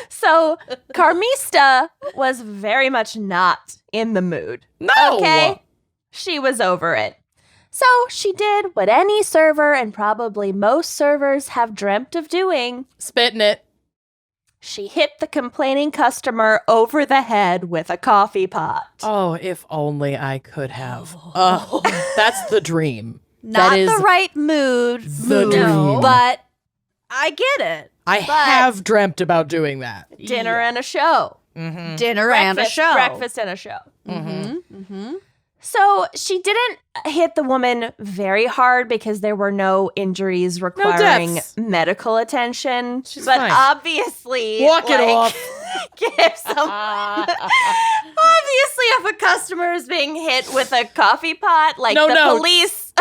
So, Carmista was very much not in the mood. No! Okay? She was over it. So, she did what any server and probably most servers have dreamt of doing. Spitting it. She hit the complaining customer over the head with a coffee pot. Oh, if only I could have. That's the dream. Not that is the right mood, the move, dream. but I get it. I have dreamt about doing that. Dinner and a show. Dinner and a show. Breakfast and a show. So she didn't hit the woman very hard because there were no injuries requiring deaths. medical attention. She's but fine. obviously, Walk it off. Give some. if a customer is being hit with a coffee pot, like No the notes. police.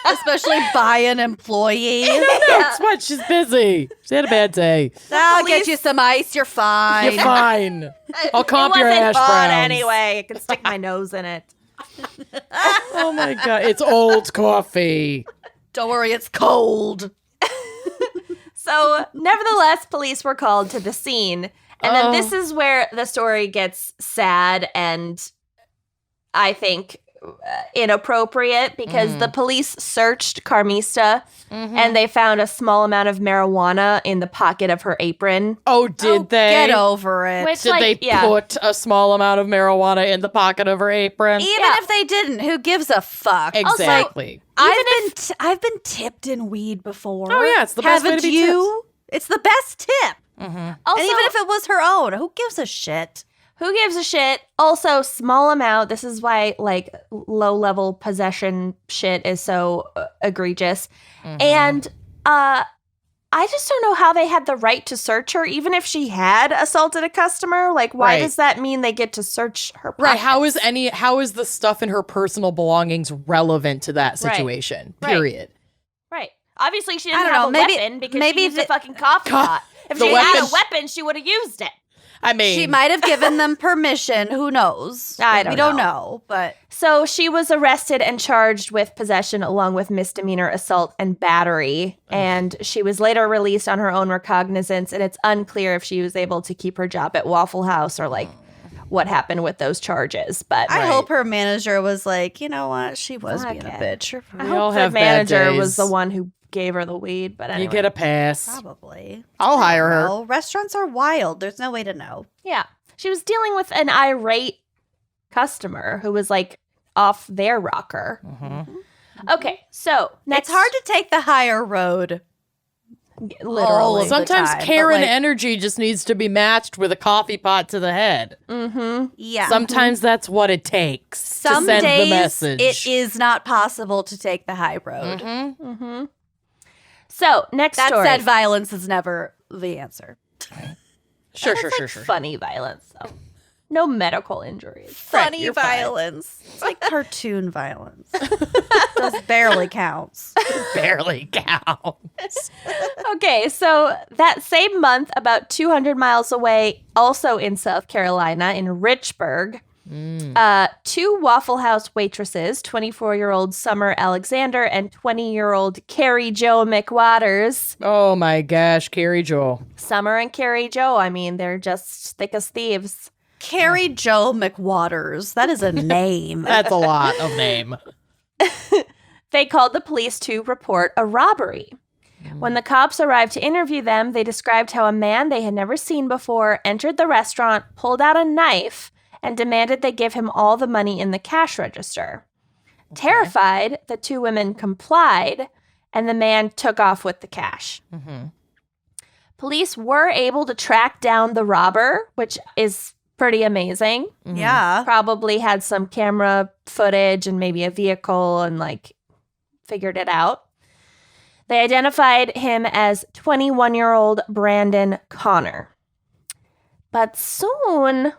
Especially by an employee. That's what she's busy. She had a bad day. I'll get you some ice. You're fine. You're fine. I'll comp it your wasn't hash fun browns. anyway. I can stick my nose in it. Oh my god, it's old coffee. Don't worry, it's cold. So, nevertheless, police were called to the scene. And then this is where the story gets sad and I think inappropriate because the police searched Carmista and they found a small amount of marijuana in the pocket of her apron. Oh, did they? Get over it. Which, Did they put a small amount of marijuana in the pocket of her apron? Even if they didn't, who gives a fuck? Exactly. I've been tipped in weed before. Oh, yeah, it's the best way Haven't to be you? It's the best tip. Also, And even if it was her own, who gives a shit? who gives a shit? Also, small amount. This is why, like, low-level possession shit is so egregious. And I just don't know how they had the right to search her, even if she had assaulted a customer. Like, why does that mean they get to search her pockets? Right. How is the stuff in her personal belongings relevant to that situation? Right. Period. Right. Obviously, she I didn't don't have know, a maybe- weapon because maybe she used a the- fucking coffee pot. If The she had a weapon- weapon, she would have used it. I mean, She might have given them permission. Who knows? I don't We don't know. know, but So she was arrested and charged with possession along with misdemeanor assault and battery. And she was later released on her own recognizance. And it's unclear if she was able to keep her job at Waffle House or like what happened with those charges. But I hope her manager was like, you know what? She was Fuck being a it. bitch. I We all hope the have bad manager was days. the one who gave her the weed. But anyway. you get a pass. Probably. I'll hire her. Well, restaurants are wild. There's no way to know. Yeah. She was dealing with an irate customer who was like off their rocker. Okay, so next, It's hard to take the higher road. literally. the Sometimes time, but, Karen like- energy just needs to be matched with a coffee pot to the head. Yeah. Sometimes that's what it takes Some to send days the message. it is not possible to take the high road. So next That story. said, violence is never the answer. Sure. Funny violence, though. No medical injuries. Funny you're fine. violence. It's like cartoon violence. Just barely counts. Barely counts. Okay, so that same month, about 200 miles away, also in South Carolina, in Richburg, two Waffle House waitresses, 24-year-old Summer Alexander and 20-year-old Carrie Jo McWaters. Oh my gosh, Carrie Joel. Summer and Carrie Jo, I mean, they're just thick as thieves. Carrie Jo McWaters. That is a name. That's a lot of name. They called the police to report a robbery. When the cops arrived to interview them, they described how a man they had never seen before entered the restaurant, pulled out a knife, and demanded they give him all the money in the cash register. Terrified, the two women complied, and the man took off with the cash. Police were able to track down the robber, which is pretty amazing. Yeah. Probably had some camera footage and maybe a vehicle and like figured it out. They identified him as 21-year-old Brandon Connor. But soon,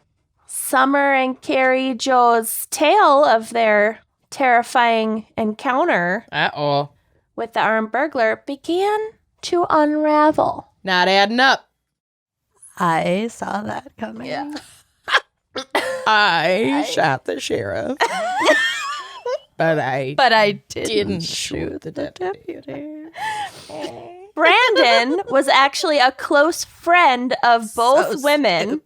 Summer and Carrie Jo's tale of their terrifying encounter Uh-oh. with the armed burglar began to unravel. Not adding up. I saw that coming. Yeah. I shot the sheriff. But I didn't shoot the deputy. Brandon was actually a close friend of both So women.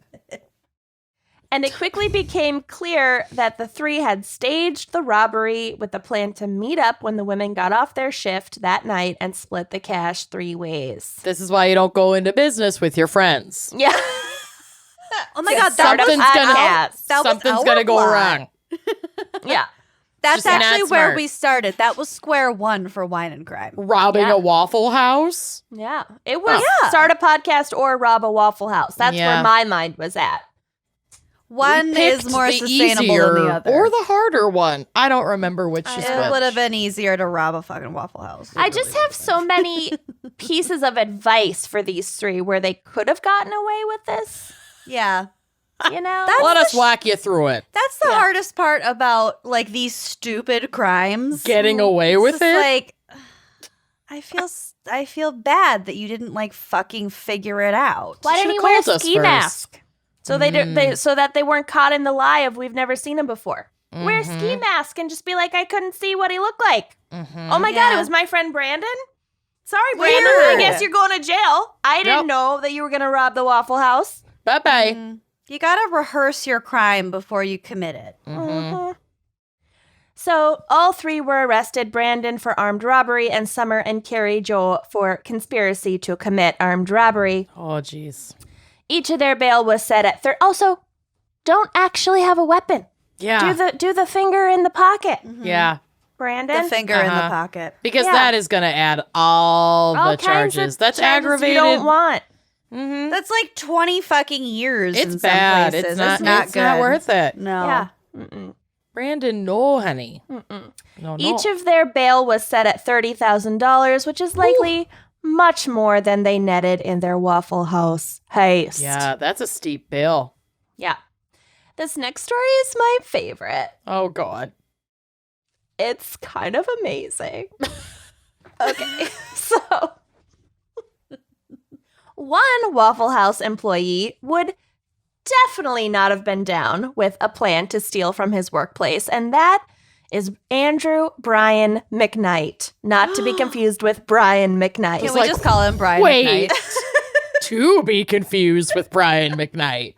And it quickly became clear that the three had staged the robbery with the plan to meet up when the women got off their shift that night and split the cash 3 ways. This is why you don't go into business with your friends. Yeah. Oh my God, that Something's was gonna- that was Something's our gonna go plot. wrong. Yeah. That's Just not actually where smart. we started. That was square one for Wine and Crime. Robbing Yeah. a Waffle House? Yeah. It was Yeah. start a podcast or rob a Waffle House. That's Yeah. where my mind was at. One We is picked more the sustainable easier than the other. or the harder one. I don't remember which is it which. would have been easier to rob a fucking Waffle House. I just have so many pieces of advice for these three where they could have gotten away with this. Yeah. You know? Let us whack you through it. That's the hardest part about like these stupid crimes. Getting away with It's it? like I feel bad that you didn't like fucking figure it out. Why didn't should've he wear a called us ski first. mask? So so that they weren't caught in the lie of we've never seen him before. Wear a ski mask and just be like, I couldn't see what he looked like. Oh my God, it was my friend Brandon? Sorry, Brandon. I Weird. guess you're going to jail. I didn't know that you were going to rob the Waffle House. Bye-bye. You gotta rehearse your crime before you commit it. So all three were arrested, Brandon for armed robbery and Summer and Carrie Joe for conspiracy to commit armed robbery. Oh, jeez. Each of their bail was set at Also, don't actually have a weapon. Yeah. Do the finger in the pocket, Yeah. Brandon. The finger in the pocket. Because Yeah. that is going to add all the All kinds charges. of That's charges aggravated. You don't want. That's like 20 fucking years It's in some bad. places. It's not good. It's not worth it. No. Yeah. Brandon, no, honey. No. Each of their bail was set at $30,000, which is likely much more than they netted in their Waffle House heist. Yeah, that's a steep bill. Yeah. This next story is my favorite. Oh, God. It's kind of amazing. Okay. So, one Waffle House employee would definitely not have been down with a plan to steal from his workplace, and that is Andrew Brian McKnight, not to be confused with Brian McKnight. Can we just call him Brian Wait. McKnight? To be confused with Brian McKnight.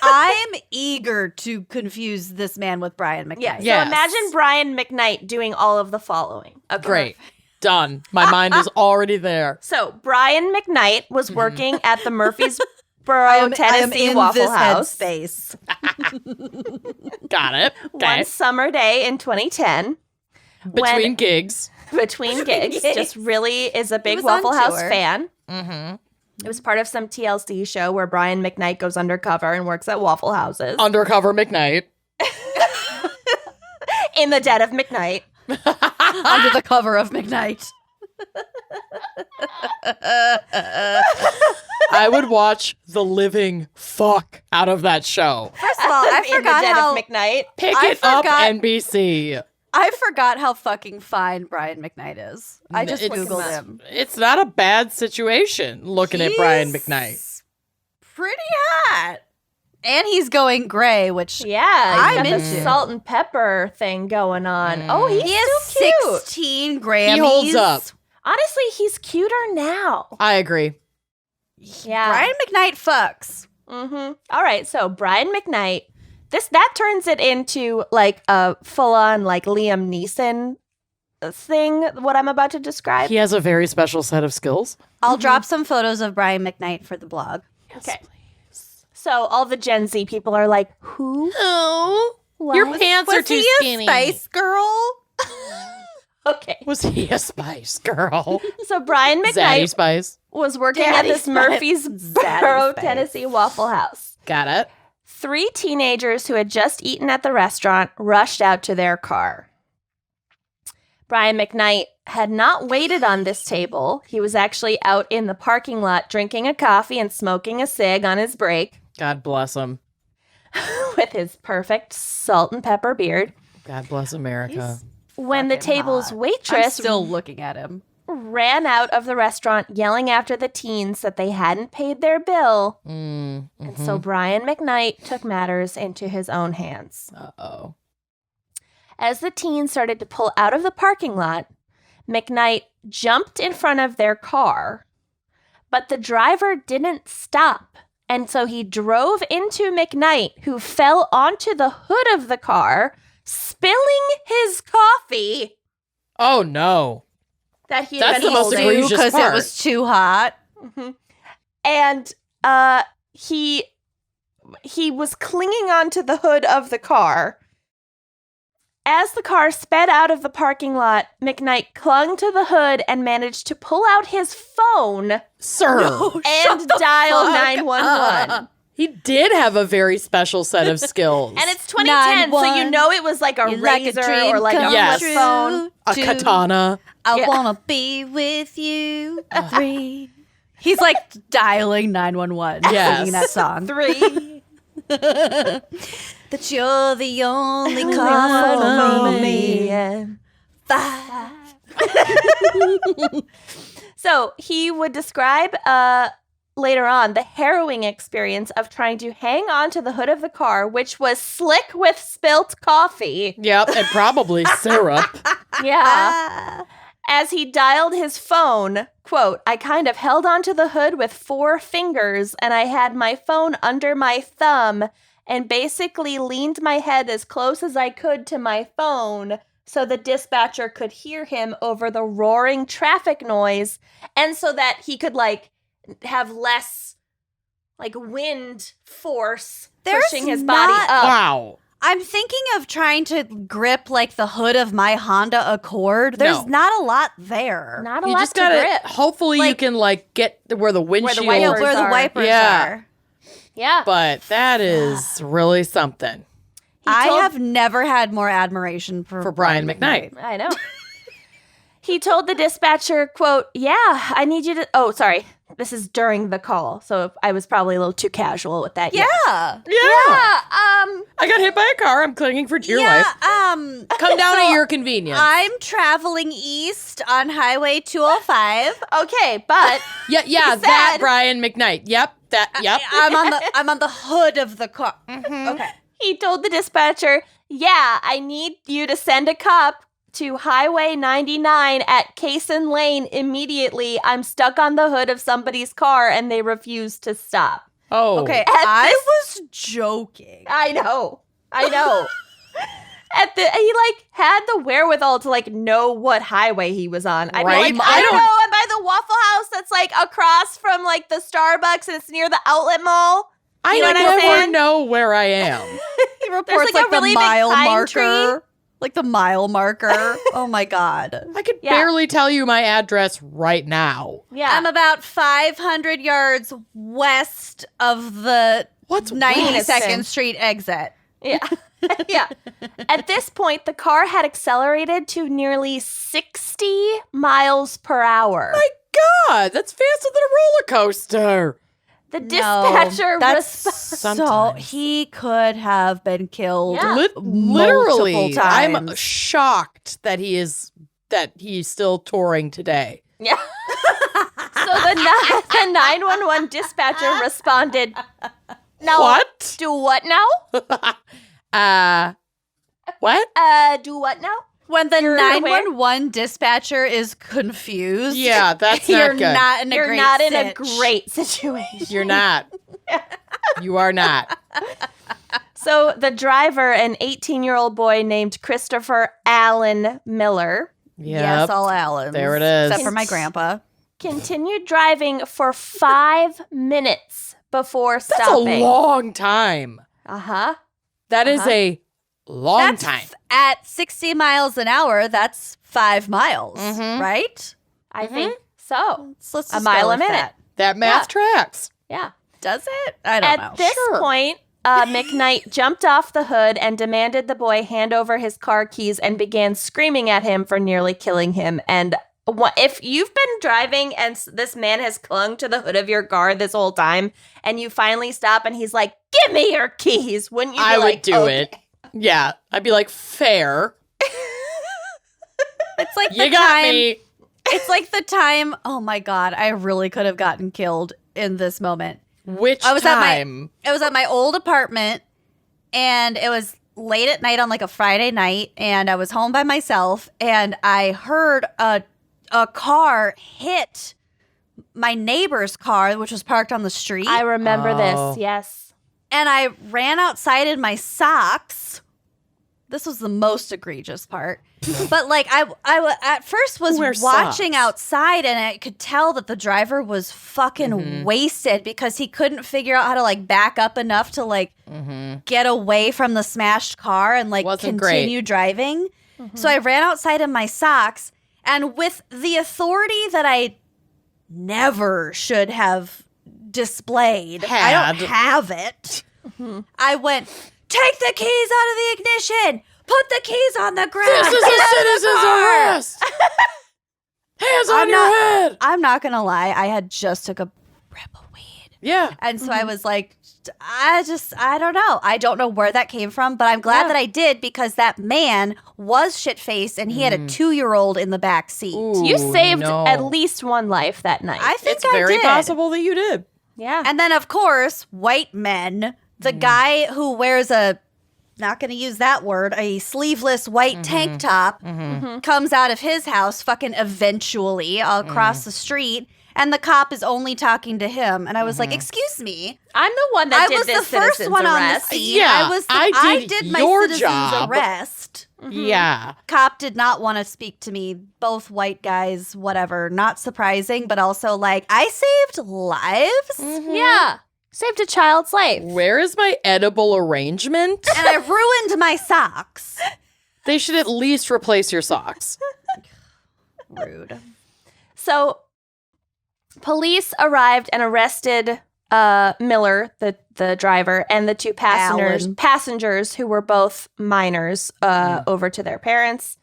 I'm eager to confuse this man with Brian McKnight. Yeah, Yes. so imagine Brian McKnight doing all of the following. Okay. Great. Done. My mind is already there. So Brian McKnight was working at the Murfreesboro, I am Tennessee in Waffle this House headspace. Got it. Okay. one summer day in 2010. Between gigs. Between gigs, just really is a big was on Waffle House tour. fan. Mm-hmm. It was part of some TLC show where Brian McKnight goes undercover and works at Waffle Houses Undercover McKnight. in the dead of McKnight. Under the cover of McKnight. I would watch the living fuck out of that show. First of all, I in the forgot dead how of McKnight. Pick I it up, forgot- NBC. I forgot how fucking fine Brian McKnight is. I just It's- googled him. It's not a bad situation looking at Brian He's McKnight. Pretty hot. And he's going gray, which Yeah, I'm he's got the into. salt and pepper thing going on. Oh, he's he has so cute. 16 Grammys. He holds up. Honestly, he's cuter now. I agree. Yeah. Brian McKnight fucks. Mm-hmm. All right, so Brian McKnight, that turns it into like a full-on like Liam Neeson thing, what I'm about to describe. He has a very special set of skills. I'll drop some photos of Brian McKnight for the blog. Okay. So all the Gen Z people are like, who? Oh, What? your pants are Was too he skinny. a Spice Girl? Okay. Was he a Spice Girl? So Brian Zaddy McKnight Spice. was working Daddy at this Spice. Murfreesboro, Zaddy Spice. Tennessee Waffle House. Got it. 3 teenagers who had just eaten at the restaurant rushed out to their car. Brian McKnight had not waited on this table. He was actually out in the parking lot drinking a coffee and smoking a cig on his break God bless him. with his perfect salt and pepper beard. God bless America. When the Fucking table's hot. I'm waitress still looking at him. ran out of the restaurant yelling after the teens that they hadn't paid their bill. Mm, And so Brian McKnight took matters into his own hands. Uh-oh. As the teens started to pull out of the parking lot, McKnight jumped in front of their car, but the driver didn't stop. And so he drove into McKnight, who fell onto the hood of the car, spilling his coffee Oh, no. that he That's had been the most holding. egregious Because it part. was too hot. And he was clinging onto the hood of the car. As the car sped out of the parking lot, McKnight clung to the hood and managed to pull out his phone Sir. and dial 911. He did have a very special set of skills. And it's 2010, so you 911. know it was like a You like a razor dream or like a come Yes. flip phone. a Two. katana. I Yeah. wanna be with you. 3. He's like dialing 911, Yes. singing that song. 3. That you're the only car for me. So he would describe later on the harrowing experience of trying to hang on to the hood of the car, which was slick with spilt coffee. Yep, and probably syrup. Yeah. As he dialed his phone, quote, I kind of held onto the hood with 4 fingers and I had my phone under my thumb and basically leaned my head as close as I could to my phone so the dispatcher could hear him over the roaring traffic noise and so that he could, like, have less, like, wind force pushing his body up. Wow. I'm thinking of trying to grip, like, the hood of my Honda Accord. There's not a lot there. Not a You lot just to gotta, grip. hopefully you can, like, get where the windshield wipers where the are. wipers Yeah. are. Yeah. But that is really something I told- have never had more admiration for Brian McKnight. I know. He told the dispatcher, quote, yeah, I need you to... Oh, sorry. This is during the call, so I was probably a little too casual with that. Yeah. I got hit by a car. I'm clinging for dear life. Come down at your convenience. I'm traveling east on Highway 205. Okay, but... yeah, that Brian McKnight. Yep. I'm on the hood of the car. Okay. He told the dispatcher, yeah, I need you to send a cop to Highway 99 at Cason Lane immediately. I'm stuck on the hood of somebody's car and they refuse to stop. Oh. Okay, At I this- was joking. I know. He like had the wherewithal to like know what highway he was on. I'd Right. be like, I don't know, I'm by the Waffle House that's like across from like the Starbucks and it's near the outlet mall. I You know what I'm never saying? know where I am. He reports like, a really the big mile pine marker. tree. Like the mile marker. Oh my God. I could Yeah. barely tell you my address right now. Yeah. I'm about 500 yards west of the What's 92nd west? Street exit. Yeah. Yeah. At this point, the car had accelerated to nearly 60 miles per hour. My God, that's faster than a roller coaster. The dispatcher that's resp- so Sometimes. he could have been killed. Yeah. Literally, multiple I'm times. shocked that he's still touring today. Yeah. So the 911 dispatcher responded, "Now What? do what now? What? Do what now?" When the You're aware? 911 dispatcher is confused. Yeah, that's you're not good. not in a You're great not in a sitch. great situation. You're not. You are not. So the driver, an 18-year-old boy named Christopher Allen Miller, Yep. Yes, all Allens. There it is. Except for my grandpa. continued driving for 5 minutes before That's stopping. a long time. Uh-huh. That is a long That's time. at 60 miles an hour, that's 5 miles, Mhm. right? I think so. So let's A just mile go a with minute. that. That math tracks. Yeah. Does it? I don't know. At this point, McKnight jumped off the hood and demanded the boy hand over his car keys and began screaming at him for nearly killing him. And if you've been driving and this man has clung to the hood of your car this whole time and you finally stop and he's like, give me your keys, wouldn't you be I like, would do okay. it. Yeah. I'd be like, fair. It's like You the got time. me. It's like the time. Oh my God, I really could have gotten killed in this moment. Which I was time? It was at my old apartment, and it was late at night on like a Friday night, and I was home by myself, and I heard a car hit my neighbor's car, which was parked on the street. I remember Oh. this, yes. And I ran outside in my socks. This was the most egregious part. But like I at first was Who watching wears socks? outside, and I could tell that the driver was fucking wasted because he couldn't figure out how to like back up enough to like get away from the smashed car and like Wasn't great. continue driving. So I ran outside in my socks, and with the authority that I never should have displayed, I don't Had. have it. I went, take the keys out of the ignition. Put the keys on the ground. This is a citizen's arrest. Hands on your head. I'm not going to lie. I had just took a rip of weed. Yeah. And so I was like I don't know. I don't know where that came from, but I'm glad that I did because that man was shit-faced and he had a 2-year-old in the back seat. Ooh, You saved no. at least one life that night. I think It's I very did. possible that you did. yeah. And then, of course, white men, the guy who wears not going to use that word, a sleeveless white tank top, comes out of his house fucking eventually across the street, and the cop is only talking to him. And I was like, excuse me. I'm the one that I did was this the first citizen's one on the arrest. scene. Yeah, I did my your citizen's job. arrest. Yeah. Cop did not want to speak to me. Both white guys, whatever. Not surprising, but also like, I saved lives. Yeah. Saved a child's life. Where is my edible arrangement? And I ruined my socks. They should at least replace your socks. Rude. So, police arrived and arrested Miller, the driver, and the two Alan. passengers who were both minors over to their parents.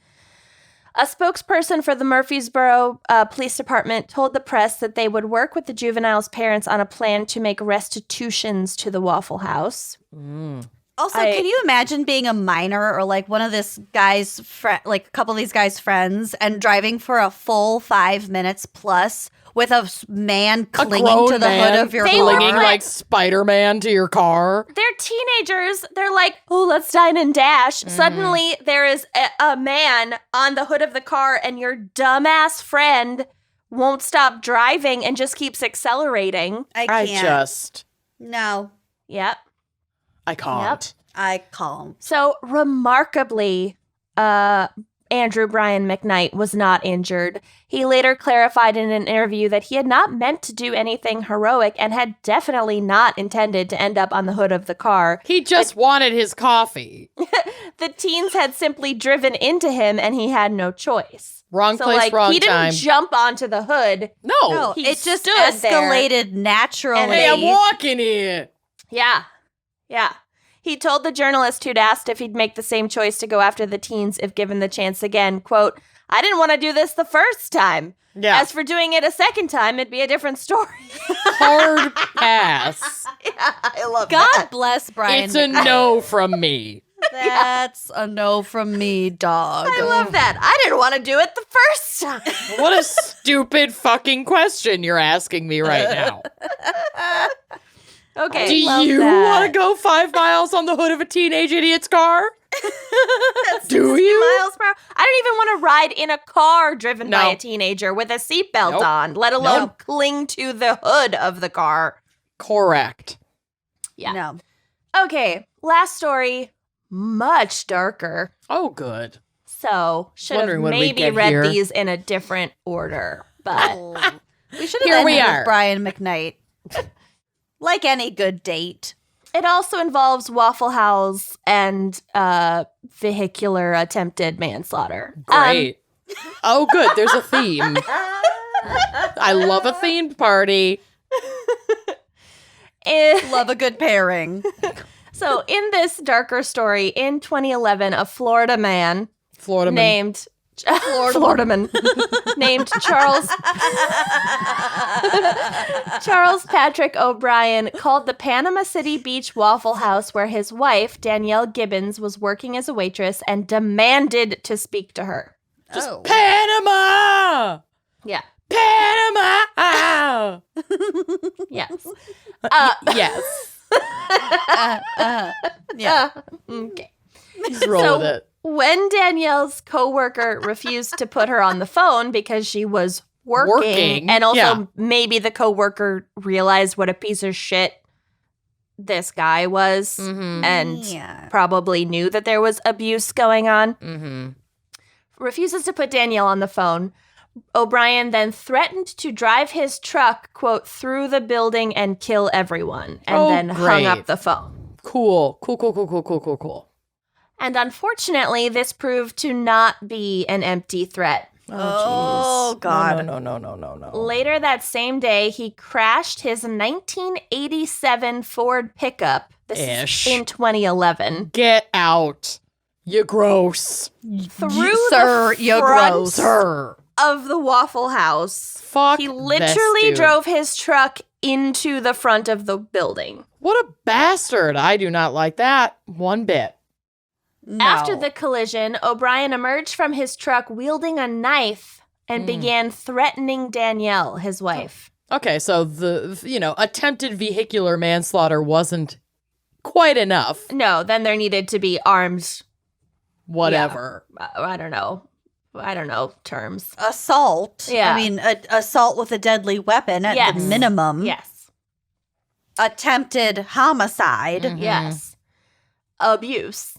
A spokesperson for the Murfreesboro Police Department told the press that they would work with the juveniles' parents on a plan to make restitutions to the Waffle House. Also, can you imagine being a minor or like one of this guy's like a couple of these guys' friends and driving for a full 5 minutes plus with a man clinging grown to the man hood of your They car? were clinging like Spiderman to your car. They're teenagers. They're like, oh, let's dine and dash. Suddenly, there is a man on the hood of the car, and your dumbass friend won't stop driving and just keeps accelerating. I I can't. No, Yep. I can't. I can't. So, remarkably, Andrew Brian McKnight was not injured. He later clarified in an interview that he had not meant to do anything heroic and had definitely not intended to end up on the hood of the car. He just wanted his coffee. The teens had simply driven into him and he had no choice. Wrong So, place, like, wrong he didn't time. jump onto the hood. No. No, He it just stood escalated naturally. And Hey, I'm walking here. Yeah. Yeah. He told the journalist who'd asked if he'd make the same choice to go after the teens if given the chance again, quote, I didn't want to do this the first time. Yeah. As for doing it a second time, it'd be a different story. Hard pass. Yeah, I love God that. bless Brian. It's a no from me. That's a no from me, dog. I love that. I didn't want to do it the first time. What a stupid fucking question you're asking me right now. Okay. Do love you that. want to go 5 miles on the hood of a teenage idiot's car? Do 60 you? miles per hour? I don't even want to ride in a car driven by No. a teenager with a seatbelt Nope. on, let alone Nope. cling to the hood of the car. Correct. Yeah. No. Okay, last story, much darker. Oh, good. So, should have Wondering when we'd maybe get read here. these in a different order. But We should have Here we ended are. with Brian McKnight. Like any good date. it also involves Waffle House and vehicular attempted manslaughter. Great. Oh, good. There's a theme. I love a themed party. Love a good pairing. So, in this darker story, in 2011, a Florida man Florida man. named Florida man named Charles Patrick O'Brien called the Panama City Beach Waffle House where his wife, Danielle Gibbons, was working as a waitress and demanded to speak to her. Just Oh. Panama! Yeah. Panama! Yes. Yes. Yeah. Okay. Just roll So- with it. When Danielle's coworker refused to put her on the phone because she was working and also yeah. maybe the coworker realized what a piece of shit this guy was Mm-hmm. and Yeah. probably knew that there was abuse going on, Mm-hmm. refuses to put Danielle on the phone. O'Brien then threatened to drive his truck, quote, through the building and kill everyone, and Oh, then hung great. up the phone. Cool. Cool. And unfortunately, this proved to not be an empty threat. Oh, jeez. God. No. Later that same day, he crashed his 1987 Ford pickup. This Ish. is in 2011. Get out. You gross. Through Sir, the you're front gross. Sir. of the Waffle House. Fuck He this literally dude. drove his truck into the front of the building. What a bastard. I do not like that one bit. No. After the collision, O'Brien emerged from his truck wielding a knife and began threatening Danielle, his wife. Okay, so the attempted vehicular manslaughter wasn't quite enough. No, then there needed to be armed, Whatever. I don't know terms. Assault. Yeah. I mean, assault with a deadly weapon at Yes. the minimum. Yes. Attempted homicide. Mhm. Yes. Abuse.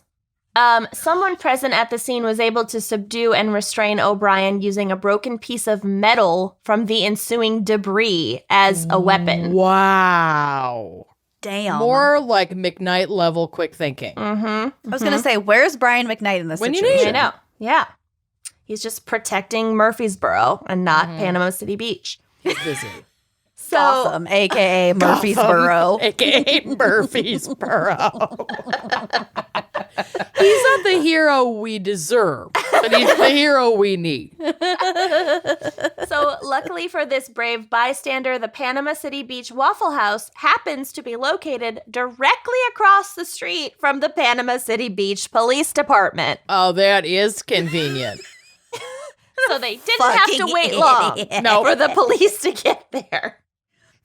Someone present at the scene was able to subdue and restrain O'Brien using a broken piece of metal from the ensuing debris as a weapon. Wow. Damn. More like McKnight level quick thinking. Mm-hmm. I was going to say, where's Brian McKnight in this When you situation? need I know. Yeah. He's just protecting Murfreesboro and not Panama City Beach. He's busy. So, Gotham, a.k.a. Murfreesboro. AKA Murfreesboro. He's not the hero we deserve, but he's the hero we need. so luckily for this brave bystander, the Panama City Beach Waffle House happens to be located directly across the street from the Panama City Beach Police Department. Oh, that is convenient. So they didn't have to Fucking wait long No. for the police to get there.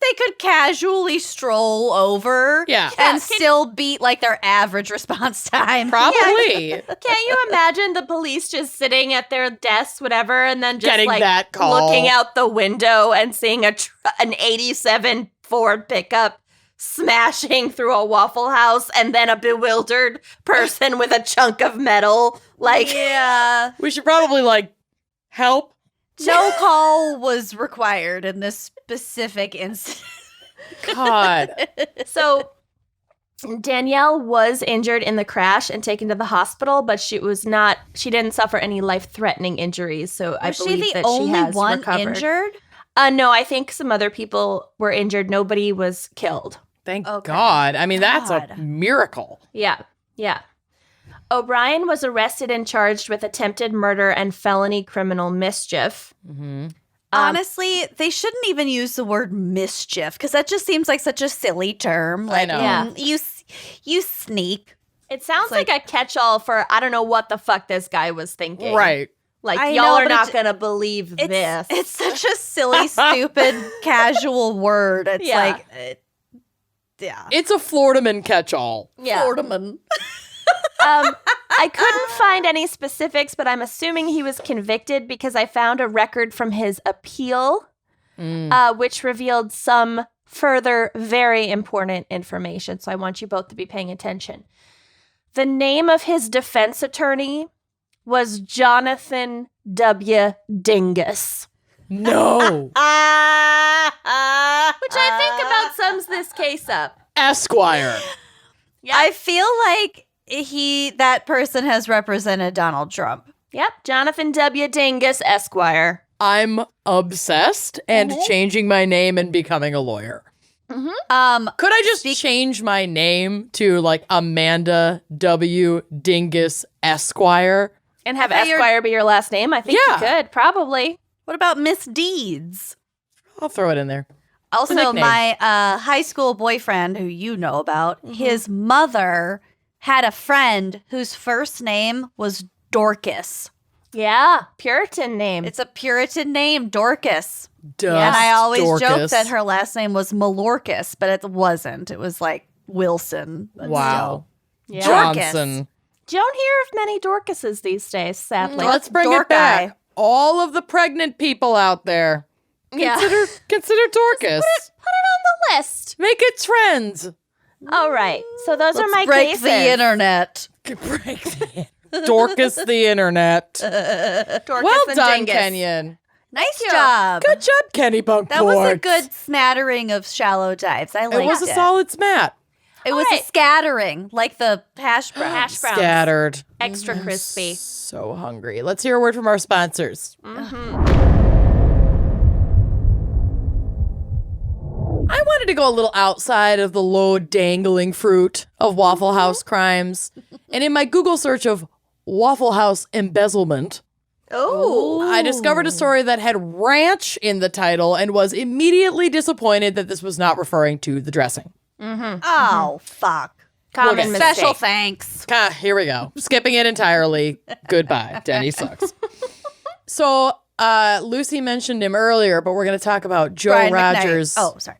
They could casually stroll over Yeah. and still beat like their average response time. Probably. Can't you imagine the police just sitting at their desks, whatever, and then just Getting like that call. looking out the window and seeing an 87 Ford pickup smashing through a Waffle House and then a bewildered person with a chunk of metal. Like, Yeah. We should probably help. No call was required in this specific incident. God. so Danielle was injured in the crash and taken to the hospital, but she didn't suffer any life-threatening injuries. So I Was she believe the that she only has one recovered. injured? No, I think some other people were injured. Nobody was killed. Thank Okay. God. I mean, that's a God. miracle. Yeah. O'Brien was arrested and charged with attempted murder and felony criminal mischief. Mm-hmm. Honestly, they shouldn't even use the word mischief because that just seems like such a silly term. I know. Yeah. You sneak. It sounds It's like a catch-all for I don't know what the fuck this guy was thinking. Right. Like, I y'all know, are but not it's- going to believe this. It's such a silly, stupid, casual word. It's Yeah. like, yeah. It's a Floridaman catch-all. yeah. Floridaman. I couldn't find any specifics, but I'm assuming he was convicted because I found a record from his appeal, which revealed some further very important information. So I want you both to be paying attention. The name of his defense attorney was Jonathan W. Dingus, No. which I think about sums this case up. Esquire. Yeah. I feel like that person has represented Donald Trump. Yep, Jonathan W. Dingus, Esquire. I'm obsessed and changing my name and becoming a lawyer. Could I just change my name to Amanda W. Dingus Esquire? And have thought Esquire be your last name? I think Yeah. you could, probably. What about misdeeds? I'll throw it in there. Also, nickname. my high school boyfriend, who you know about, his mother had a friend whose first name was Dorcas. Yeah, Puritan name. It's a Puritan name, Dorcas. Duh. And I always Dorcas. joked that her last name was Malorcas, but it wasn't. It was like Wilson. But Wow. yeah. Johnson. Don't hear of many Dorcases these days, sadly. Let's bring Dork it back. guy. All of the pregnant people out there. Yeah. Consider Dorcas. List. Make it trends. All right. So those are Let's my break cases. the internet. Break the Dorcas the internet. Dorcas Well and done, Dingus. Kenyon. Nice job. Good job, Kenny Bunkport. That was a good smattering of shallow dives. I liked It was a solid smat. It was right. a scattering, like the hash brown. Hash browns. Scattered. Extra crispy. So hungry. Let's hear a word from our sponsors. I wanted to go a little outside of the low dangling fruit of Waffle House crimes. And in my Google search of Waffle House embezzlement, Oh. I discovered a story that had ranch in the title and was immediately disappointed that this was not referring to the dressing. Oh, fuck. Common mistake. Special thanks. Here we go. Skipping it entirely. Goodbye. Denny sucks. So, Lucy mentioned him earlier, but we're going to talk about Joe Brian Rogers. McKnight. Oh, sorry.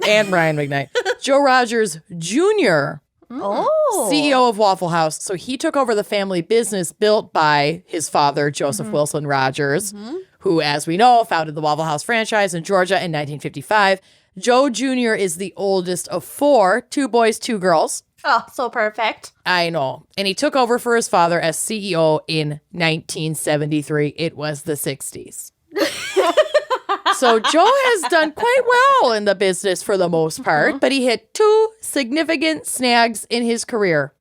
And Brian McKnight. Joe Rogers Jr., Oh. CEO of Waffle House. So he took over the family business built by his father, Joseph Wilson Rogers, who, as we know, founded the Waffle House franchise in Georgia in 1955. Joe Jr. is the oldest of 4, 2 boys, 2 girls. Oh, so perfect. I know. And he took over for his father as CEO in 1973. It was the 60s. So Joe has done quite well in the business for the most part, but he hit 2 significant snags in his career.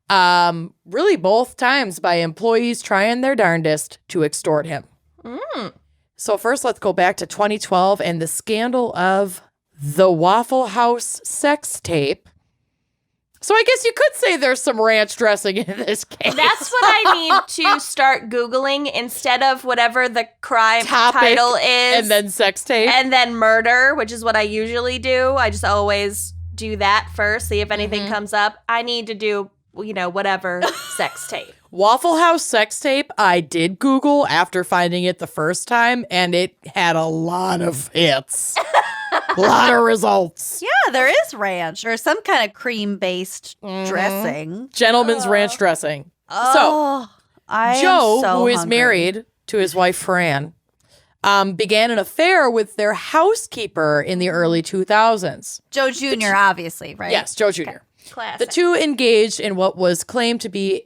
Really both times by employees trying their darndest to extort him. So first, let's go back to 2012 and the scandal of the Waffle House sex tape. So I guess you could say there's some ranch dressing in this case. That's what I need to start Googling instead of whatever the crime Topic, title is. and then sex tape. And then murder, which is what I usually do. I just always do that first, see if anything comes up. I need to do, whatever sex tape. Waffle House sex tape, I did Google after finding it the first time, and it had a lot of hits. A lot of results. Yeah, there is ranch or some kind of cream-based dressing. Gentleman's ranch dressing. Oh, I Joe, am so who is hungry. married to his wife Fran, began an affair with their housekeeper in the early 2000s. Joe Jr., obviously, right? Yes, Joe Jr. Classic. The two engaged in what was claimed to be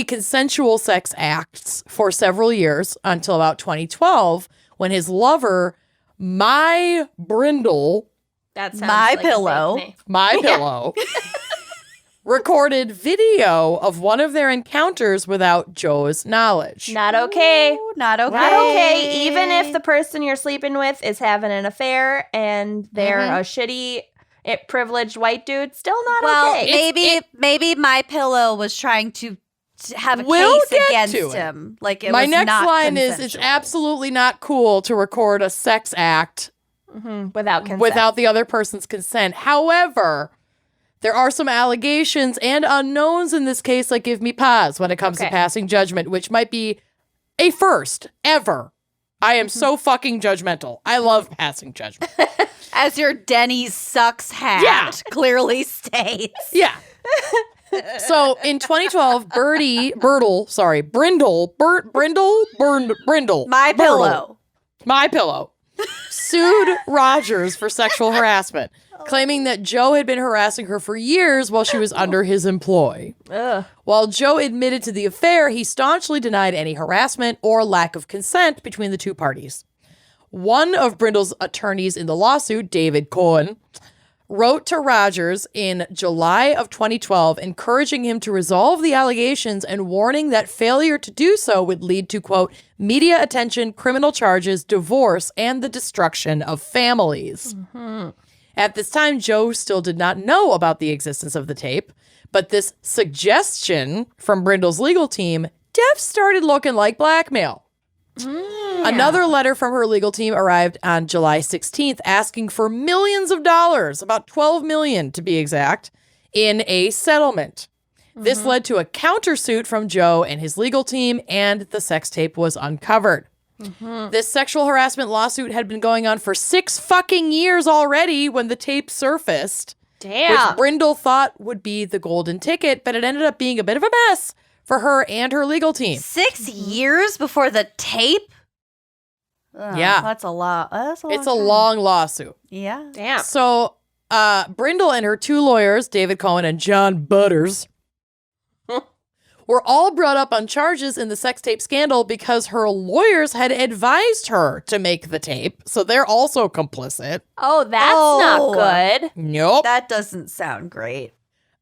consensual sex acts for several years until about 2012, when his lover, My Brindle, That sounds My like a Pillow. fake name. My Pillow, recorded video of one of their encounters without Joe's knowledge. Not okay. Ooh, not okay. Not okay. Even if the person you're sleeping with is having an affair and they're a shitty, privileged white dude, still not Well, okay. maybe My Pillow was trying to have a We'll case get against to it. him. Like it My was next not line is, it's consensual. absolutely not cool to record a sex act Without consent. without the other person's consent. However, there are some allegations and unknowns in this case that give me pause when it comes to Okay. passing judgment, which might be a first ever. I am so fucking judgmental. I love passing judgment. As your Denny's sucks hat clearly states. Yeah. So in 2012, Brindle, My Pillow. My Pillow sued Rogers for sexual harassment, claiming that Joe had been harassing her for years while she was under his employ. Ugh. While Joe admitted to the affair, he staunchly denied any harassment or lack of consent between the two parties. One of Brindle's attorneys in the lawsuit, David Cohen, wrote to Rogers in July of 2012, encouraging him to resolve the allegations and warning that failure to do so would lead to, quote, media attention, criminal charges, divorce, and the destruction of families. At this time, Joe still did not know about the existence of the tape, but this suggestion from Brindle's legal team started looking like blackmail. Another letter from her legal team arrived on July 16th asking for millions of dollars, about $12 million to be exact, in a settlement. This led to a countersuit from Joe and his legal team, and the sex tape was uncovered. This sexual harassment lawsuit had been going on for 6 fucking years already when the tape surfaced, Damn. which Brindle thought would be the golden ticket, but it ended up being a bit of a mess for her and her legal team. 6 years before the tape? Yeah. That's a lot. It's a long lawsuit. Yeah. Damn. So, Brindle and her 2 lawyers, David Cohen and John Butters, were all brought up on charges in the sex tape scandal because her lawyers had advised her to make the tape. So they're also complicit. Oh, that's Oh. not good. Nope. That doesn't sound great.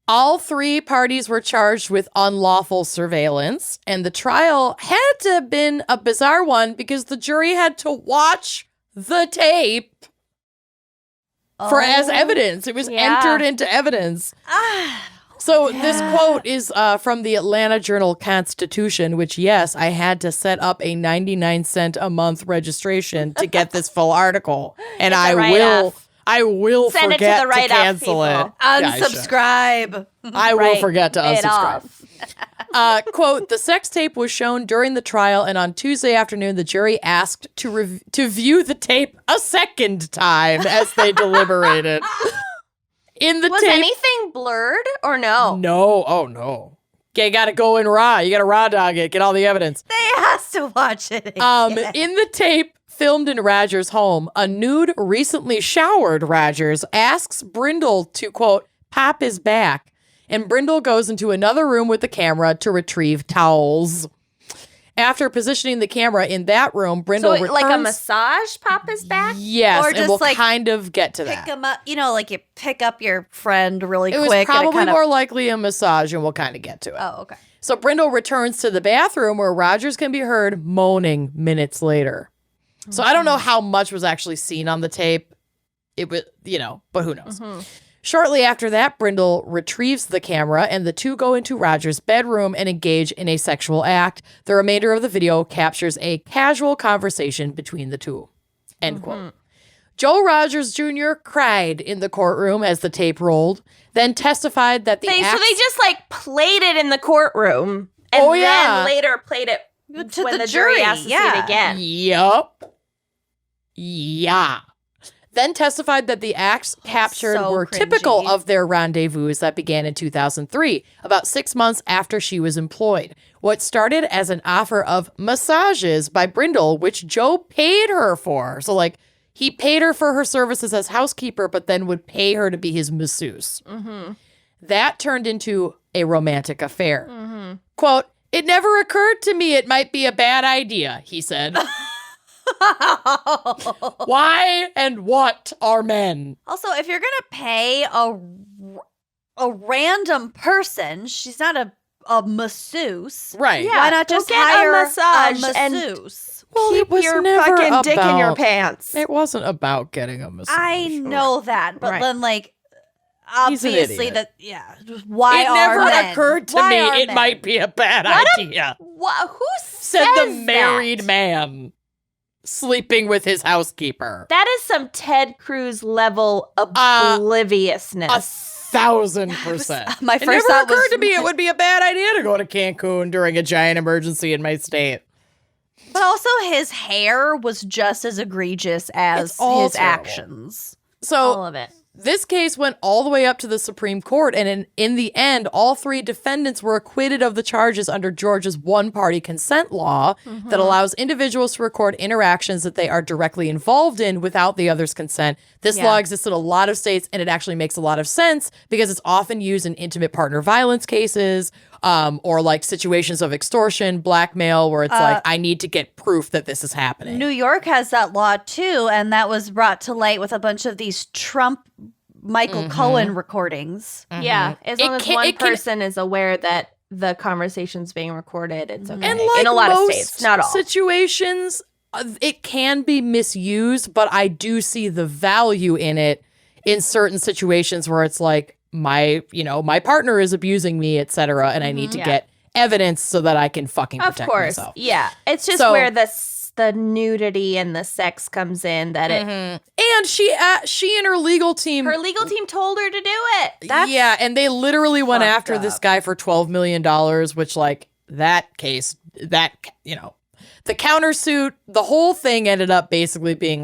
All 3 parties were charged with unlawful surveillance, and the trial had to have been a bizarre one because the jury had to watch the tape as evidence. It was Yeah. entered into evidence. So this quote is from the Atlanta Journal-Constitution, which, yes, I had to set up a 99-cent a month registration to get this full article. And I will Send forget it to the right cancel it. people. Unsubscribe. I will forget to It unsubscribe. Quote, the sex tape was shown during the trial, and on Tuesday afternoon, the jury asked to view the tape a second time as they deliberated. Was anything blurred or no? No. Oh, no. You got to go in raw. You got to raw dog it. Get all the evidence. They has to watch it again. In the tape filmed in Rogers' home, a nude, recently showered Rogers asks Brindle to, quote, pop his back. And Brindle goes into another room with the camera to retrieve towels. After positioning the camera in that room, Brindle returns. Like a massage pop his back? Yes, Or and just, we'll like, kind of get to Pick that. him up. Like you pick up your friend really It was quick. probably and it kind more likely a massage, and we'll kind of get to it. Oh, okay. So Brindle returns to the bathroom where Rogers can be heard moaning minutes later. So I don't know how much was actually seen on the tape. It was, but who knows? Mm-hmm. Shortly after that, Brindle retrieves the camera and the two go into Rogers' bedroom and engage in a sexual act. The remainder of the video captures a casual conversation between the two. End quote. Joe Rogers Jr. cried in the courtroom as the tape rolled, then testified that the So they just played it in the courtroom and then later played it To when the the jury jury, asked to see yeah. it again. Yup. Yeah. Then testified that the acts captured so were cringy. typical of their rendezvous that began in 2003, about 6 months after she was employed. What started as an offer of massages by Brindle, which Joe paid her for. So, he paid her for her services as housekeeper, but then would pay her to be his masseuse. Mm-hmm. That turned into a romantic affair. Mm-hmm. Quote, it never occurred to me it might be a bad idea, he said. Why and what are men? Also, if you're gonna pay a random person, she's not a masseuse. Right. Yeah. Why not go just get a hire massage a and masseuse? Well, keep it was your never fucking dick in your about- pants. It wasn't about getting a massage. I know that, but Right. then He's an obviously idiot. why It are never men? occurred to Why me are it men? might be a bad idea. Who Said the says married that? man sleeping with his housekeeper. That is some Ted Cruz level obliviousness. 1,000%. My It first never thought was- occurred to me it would be a bad idea to go to Cancun during a giant emergency in my state. But also, his hair was just as egregious as It's all his terrible. actions. So All of it. this case went all the way up to the Supreme Court, and in the end, all three defendants were acquitted of the charges under Georgia's one-party consent law that allows individuals to record interactions that they are directly involved in without the other's consent. This law exists in a lot of states, and it actually makes a lot of sense because it's often used in intimate partner violence cases or situations of extortion, blackmail, where it's I need to get proof that this is happening. New York has that law too, and that was brought to light with a bunch of these Trump Michael Cohen recordings. Yeah. As long as It one can- person is aware that the conversation's being recorded, it's okay. And in a lot of most states, not all. situations, it can be misused, but I do see the value in it in certain situations where it's my partner is abusing me, etc., and I need to get evidence so that I can fucking Of protect course. myself. Yeah. It's just So- where the nudity and the sex comes in that it And she and her legal team, her legal team told her to do it. yeah, and they literally went fucked after this up. guy for $12 million, which that case, the countersuit, the whole thing ended up basically being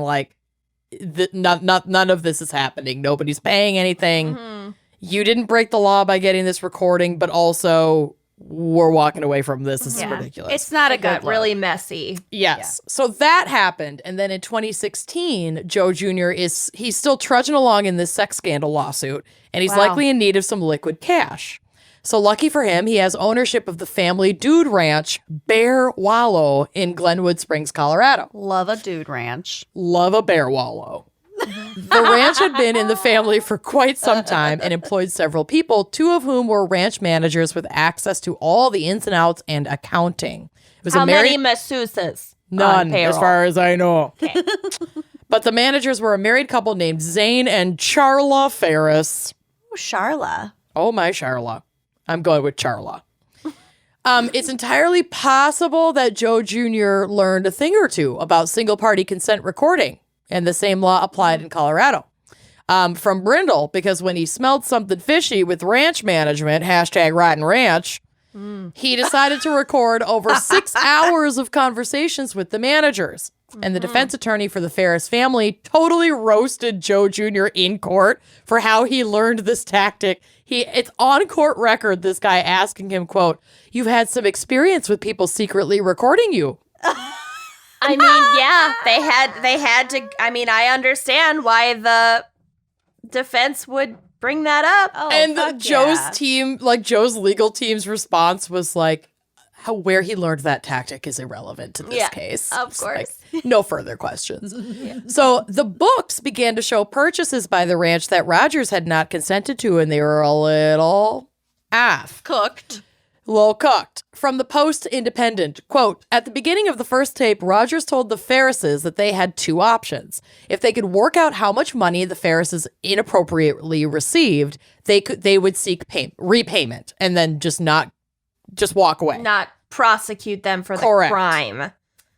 none of this is happening. Nobody's paying anything. Mm-hmm. You didn't break the law by getting this recording, but also we're walking away from this. This is ridiculous. It's not a It got good look. really messy. Yes. So that happened. And then in 2016, Joe Jr. he's still trudging along in this sex scandal lawsuit, and he's likely in need of some liquid cash. So lucky for him, he has ownership of the family dude ranch, Bear Wallow, in Glenwood Springs, Colorado. Love a dude ranch. Love a bear wallow. The ranch had been in the family for quite some time and employed several people, two of whom were ranch managers with access to all the ins and outs and accounting. It was How a married many masseuses? on None, payroll? as far as I know. But the managers were a married couple named Zane and Charla Ferris. Oh, Charla. Oh, my Charla. I'm going with Charla. It's entirely possible that Joe Jr. learned a thing or two about single-party consent recording, and the same law applied in Colorado. From Brindle, because when he smelled something fishy with ranch management, #RottenRanch, he decided to record over 6 hours of conversations with the managers. And the defense attorney for the Ferris family totally roasted Joe Jr. in court for how he learned this tactic. It's on court record, this guy asking him, quote, "You've had some experience with people secretly recording you." I mean, yeah, they had to. I mean, I understand why the defense would bring that up. Oh, And Joe's team, Joe's legal team's response was like, where he learned that tactic is irrelevant to this case. Of It's course. like, no further questions. So the books began to show purchases by the ranch that Rogers had not consented to, and they were a little Cooked. cooked. From the Post-Independent, quote, "At the beginning of the first tape, Rogers told the Ferrises that they had 2 options. If they could work out how much money the Ferrises inappropriately received, they would seek repayment and then just walk away. Not prosecute them for the Correct. crime.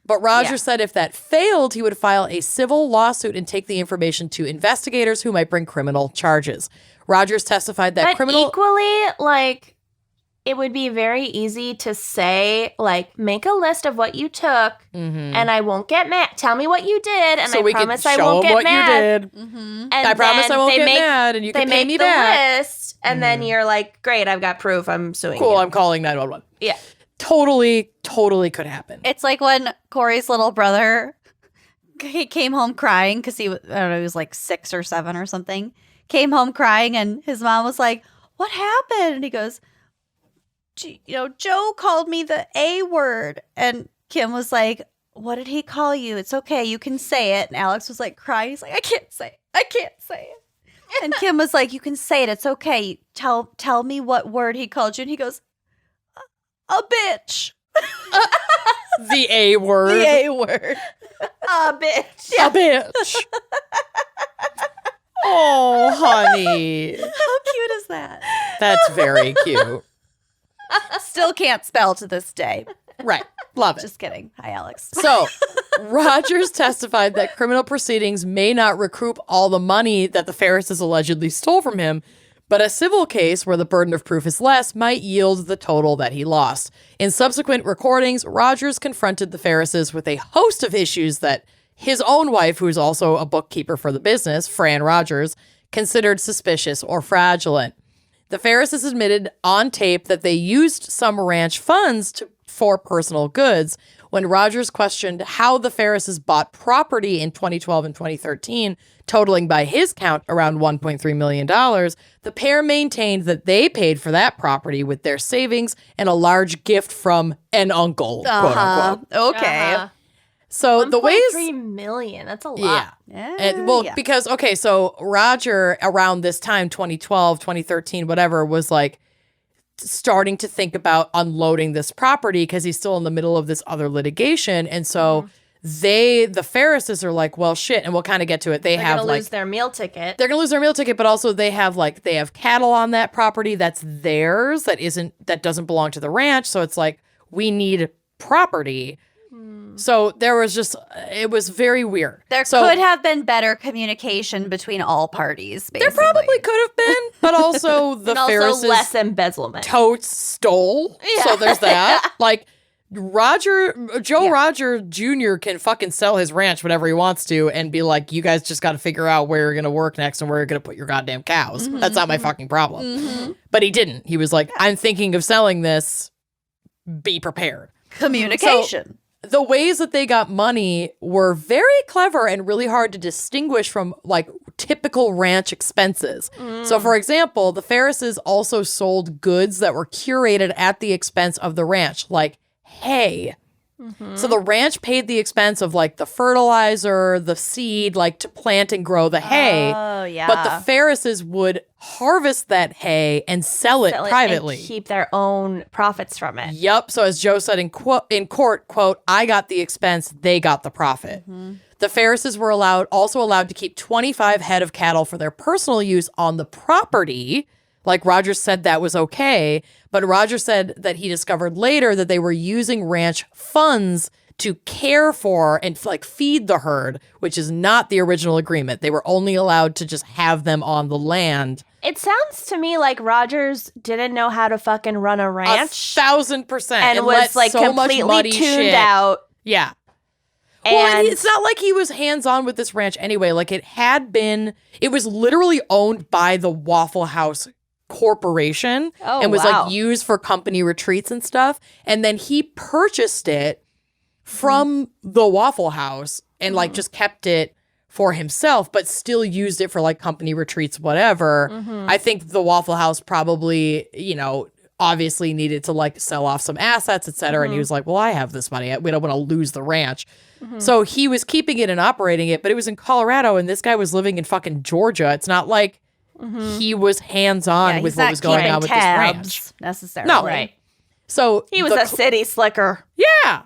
But Rogers said if that failed, he would file a civil lawsuit and take the information to investigators who might bring criminal charges. Rogers testified that But equally, it would be very easy to say, make a list of what you took, and I won't get mad. Tell me what you did, and so I promise I won't get mad. You did. And I promise I won't they get make- mad, and you They can pay make me the back. list, and then you're like, great, I've got proof. I'm suing Cool, you. I'm calling 911. Yeah. Totally could happen. It's like when Corey's little brother he came home crying because he was like 6 or 7 or something. Came home crying, and his mom was like, "What happened?" And he goes, Joe called me the A word. And Kim was like, "What did he call you? It's okay. You can say it." And Alex was like crying. He's like, "I can't say it. I can't say it." And Kim was like, "You can say it. It's okay. Tell me what word he called you." And he goes, "A bitch." The A word. The A word. A bitch. A bitch. Oh, honey. How cute is that? That's very cute. Still can't spell to this day. Right. Love it. Just kidding. Hi, Alex. So, Rogers testified that criminal proceedings may not recoup all the money that the Ferrises allegedly stole from him, but a civil case where the burden of proof is less might yield the total that he lost. In subsequent recordings, Rogers confronted the Ferrises with a host of issues that his own wife, who's also a bookkeeper for the business, Fran Rogers, considered suspicious or fraudulent. The Ferrises admitted on tape that they used some ranch funds for personal goods. When Rogers questioned how the Ferrises bought property in 2012 and 2013, totaling by his count around $1.3 million, the pair maintained that they paid for that property with their savings and a large gift from an uncle, quote unquote. Okay. Uh-huh. So the ways... $1.3 million. That's a lot. Yeah. And, because, okay, so Roger around this time, 2012, 2013, whatever, was like starting to think about unloading this property because he's still in the middle of this other litigation. And so the Ferrises are like, well, shit. And we'll kind of get to it. They're going to lose their meal ticket. They're going to lose their meal ticket, but also they have cattle on that property that's theirs that doesn't belong to the ranch. So it's like, we need property. So there was it was very weird. There could have been better communication between all parties, basically. There probably could have been, but also the and also Ferrises less embezzlement. totes stole. Yeah. So there's that. Joe Roger Jr. can fucking sell his ranch whatever he wants to and be like, you guys just got to figure out where you're going to work next and where you're going to put your goddamn cows. That's not my fucking problem. But he didn't. He was like, I'm thinking of selling this. Be prepared. Communication. The ways that they got money were very clever and really hard to distinguish from typical ranch expenses. So, for example, the Ferrises also sold goods that were curated at the expense of the ranch, like hay. So the ranch paid the expense of the fertilizer, the seed, to plant and grow the hay. Oh, yeah. But the Ferrises would harvest that hay and sell it privately. And keep their own profits from it. Yep. So as Joe said in court, quote, I got the expense, they got the profit. The Ferrises were also allowed to keep 25 head of cattle for their personal use on the property. Like, Roger said that was okay, but Roger said that he discovered later that they were using ranch funds to care for and like feed the herd, which is not the original agreement. They were only allowed to just have them on the land. It sounds to me like Rogers didn't know how to fucking run a ranch. 1,000%. And was like so much completely muddy tuned shit. out. Yeah. And Well, it's not like he was hands-on with this ranch anyway. Like, it was literally owned by the Waffle House Corporation and was like used for company retreats and stuff. And then he purchased it from the Waffle House and like just kept it for himself, but still used it for like company retreats, whatever. I think the Waffle House probably, obviously needed to like sell off some assets, et cetera. And he was like, well, I have this money. We don't want to lose the ranch. So he was keeping it and operating it, but it was in Colorado and this guy was living in fucking Georgia. It's not like he was hands-on with what was going on with this ranch. Necessarily. No. Right. So He was a city slicker. Yeah.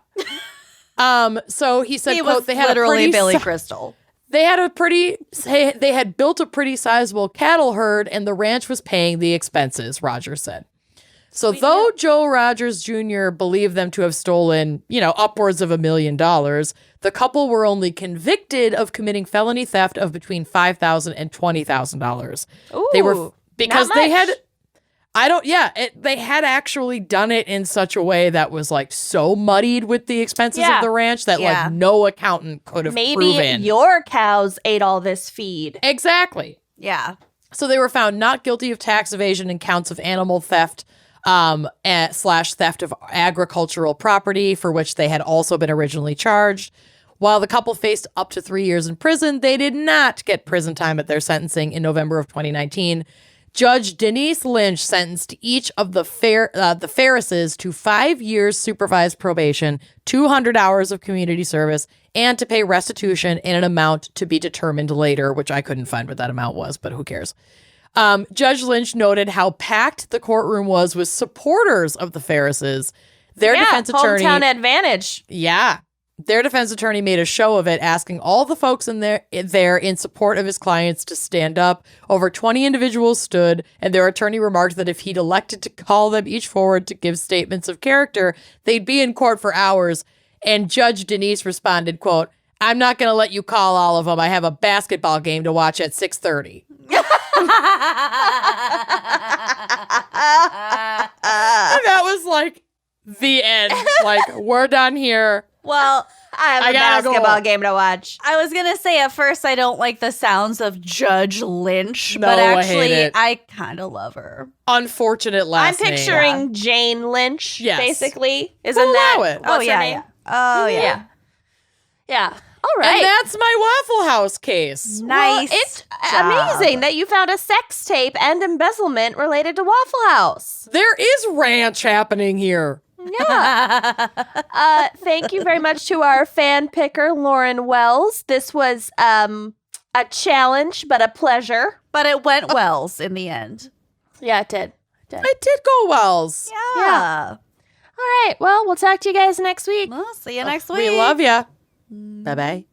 So he said, He quote, was they had literally a pretty Billy Crystal. they had built a pretty sizable cattle herd and the ranch was paying the expenses, Rogers said. So though Joe Rogers Jr. believed them to have stolen, upwards of $1 million, the couple were only convicted of committing felony theft of between $5,000 and $20,000. They were because not they much. had they had actually done it in such a way that was like so muddied with the expenses of the ranch that like no accountant could have Maybe proven. your cows ate all this feed. Exactly. Yeah. So they were found not guilty of tax evasion and counts of animal theft / theft of agricultural property, for which they had also been originally charged. While the couple faced up to 3 years in prison, they did not get prison time at their sentencing in November of 2019. Judge Denise Lynch sentenced each of the Ferrises to 5 years supervised probation, 200 hours of community service, and to pay restitution in an amount to be determined later, which I couldn't find what that amount was, but who cares? Judge Lynch noted how packed the courtroom was with supporters of the Ferrises. Their defense attorney, hometown advantage. Yeah. Their defense attorney made a show of it, asking all the folks in there in support of his clients to stand up. Over 20 individuals stood, and their attorney remarked that if he'd elected to call them each forward to give statements of character, they'd be in court for hours. And Judge Denise responded, quote, "I'm not going to let you call all of them. I have a basketball game to watch at 6:30. And that was like the end. Like, we're done here. Well, I have a gotta go. basketball game to watch. I was going to say at first I don't like the sounds of Judge Lynch, No, but I hate actually it. I kind of love her. Unfortunate I'm last name. picturing Jane Lynch, Yes. basically. Isn't We'll that allow it. what's her name? Oh, yeah. Yeah. Yeah. All right. And that's my Waffle House case. Nice. Well, it's job. amazing that you found a sex tape and embezzlement related to Waffle House. There is ranch happening here. Yeah. Thank you very much to our fan picker, Lauren Wells. This was a challenge, but a pleasure. But it went Wells in the end. Yeah, it did. It did go Wells. Yeah. All right. Well, we'll talk to you guys next week. We'll see you next week. We love ya. Bye-bye.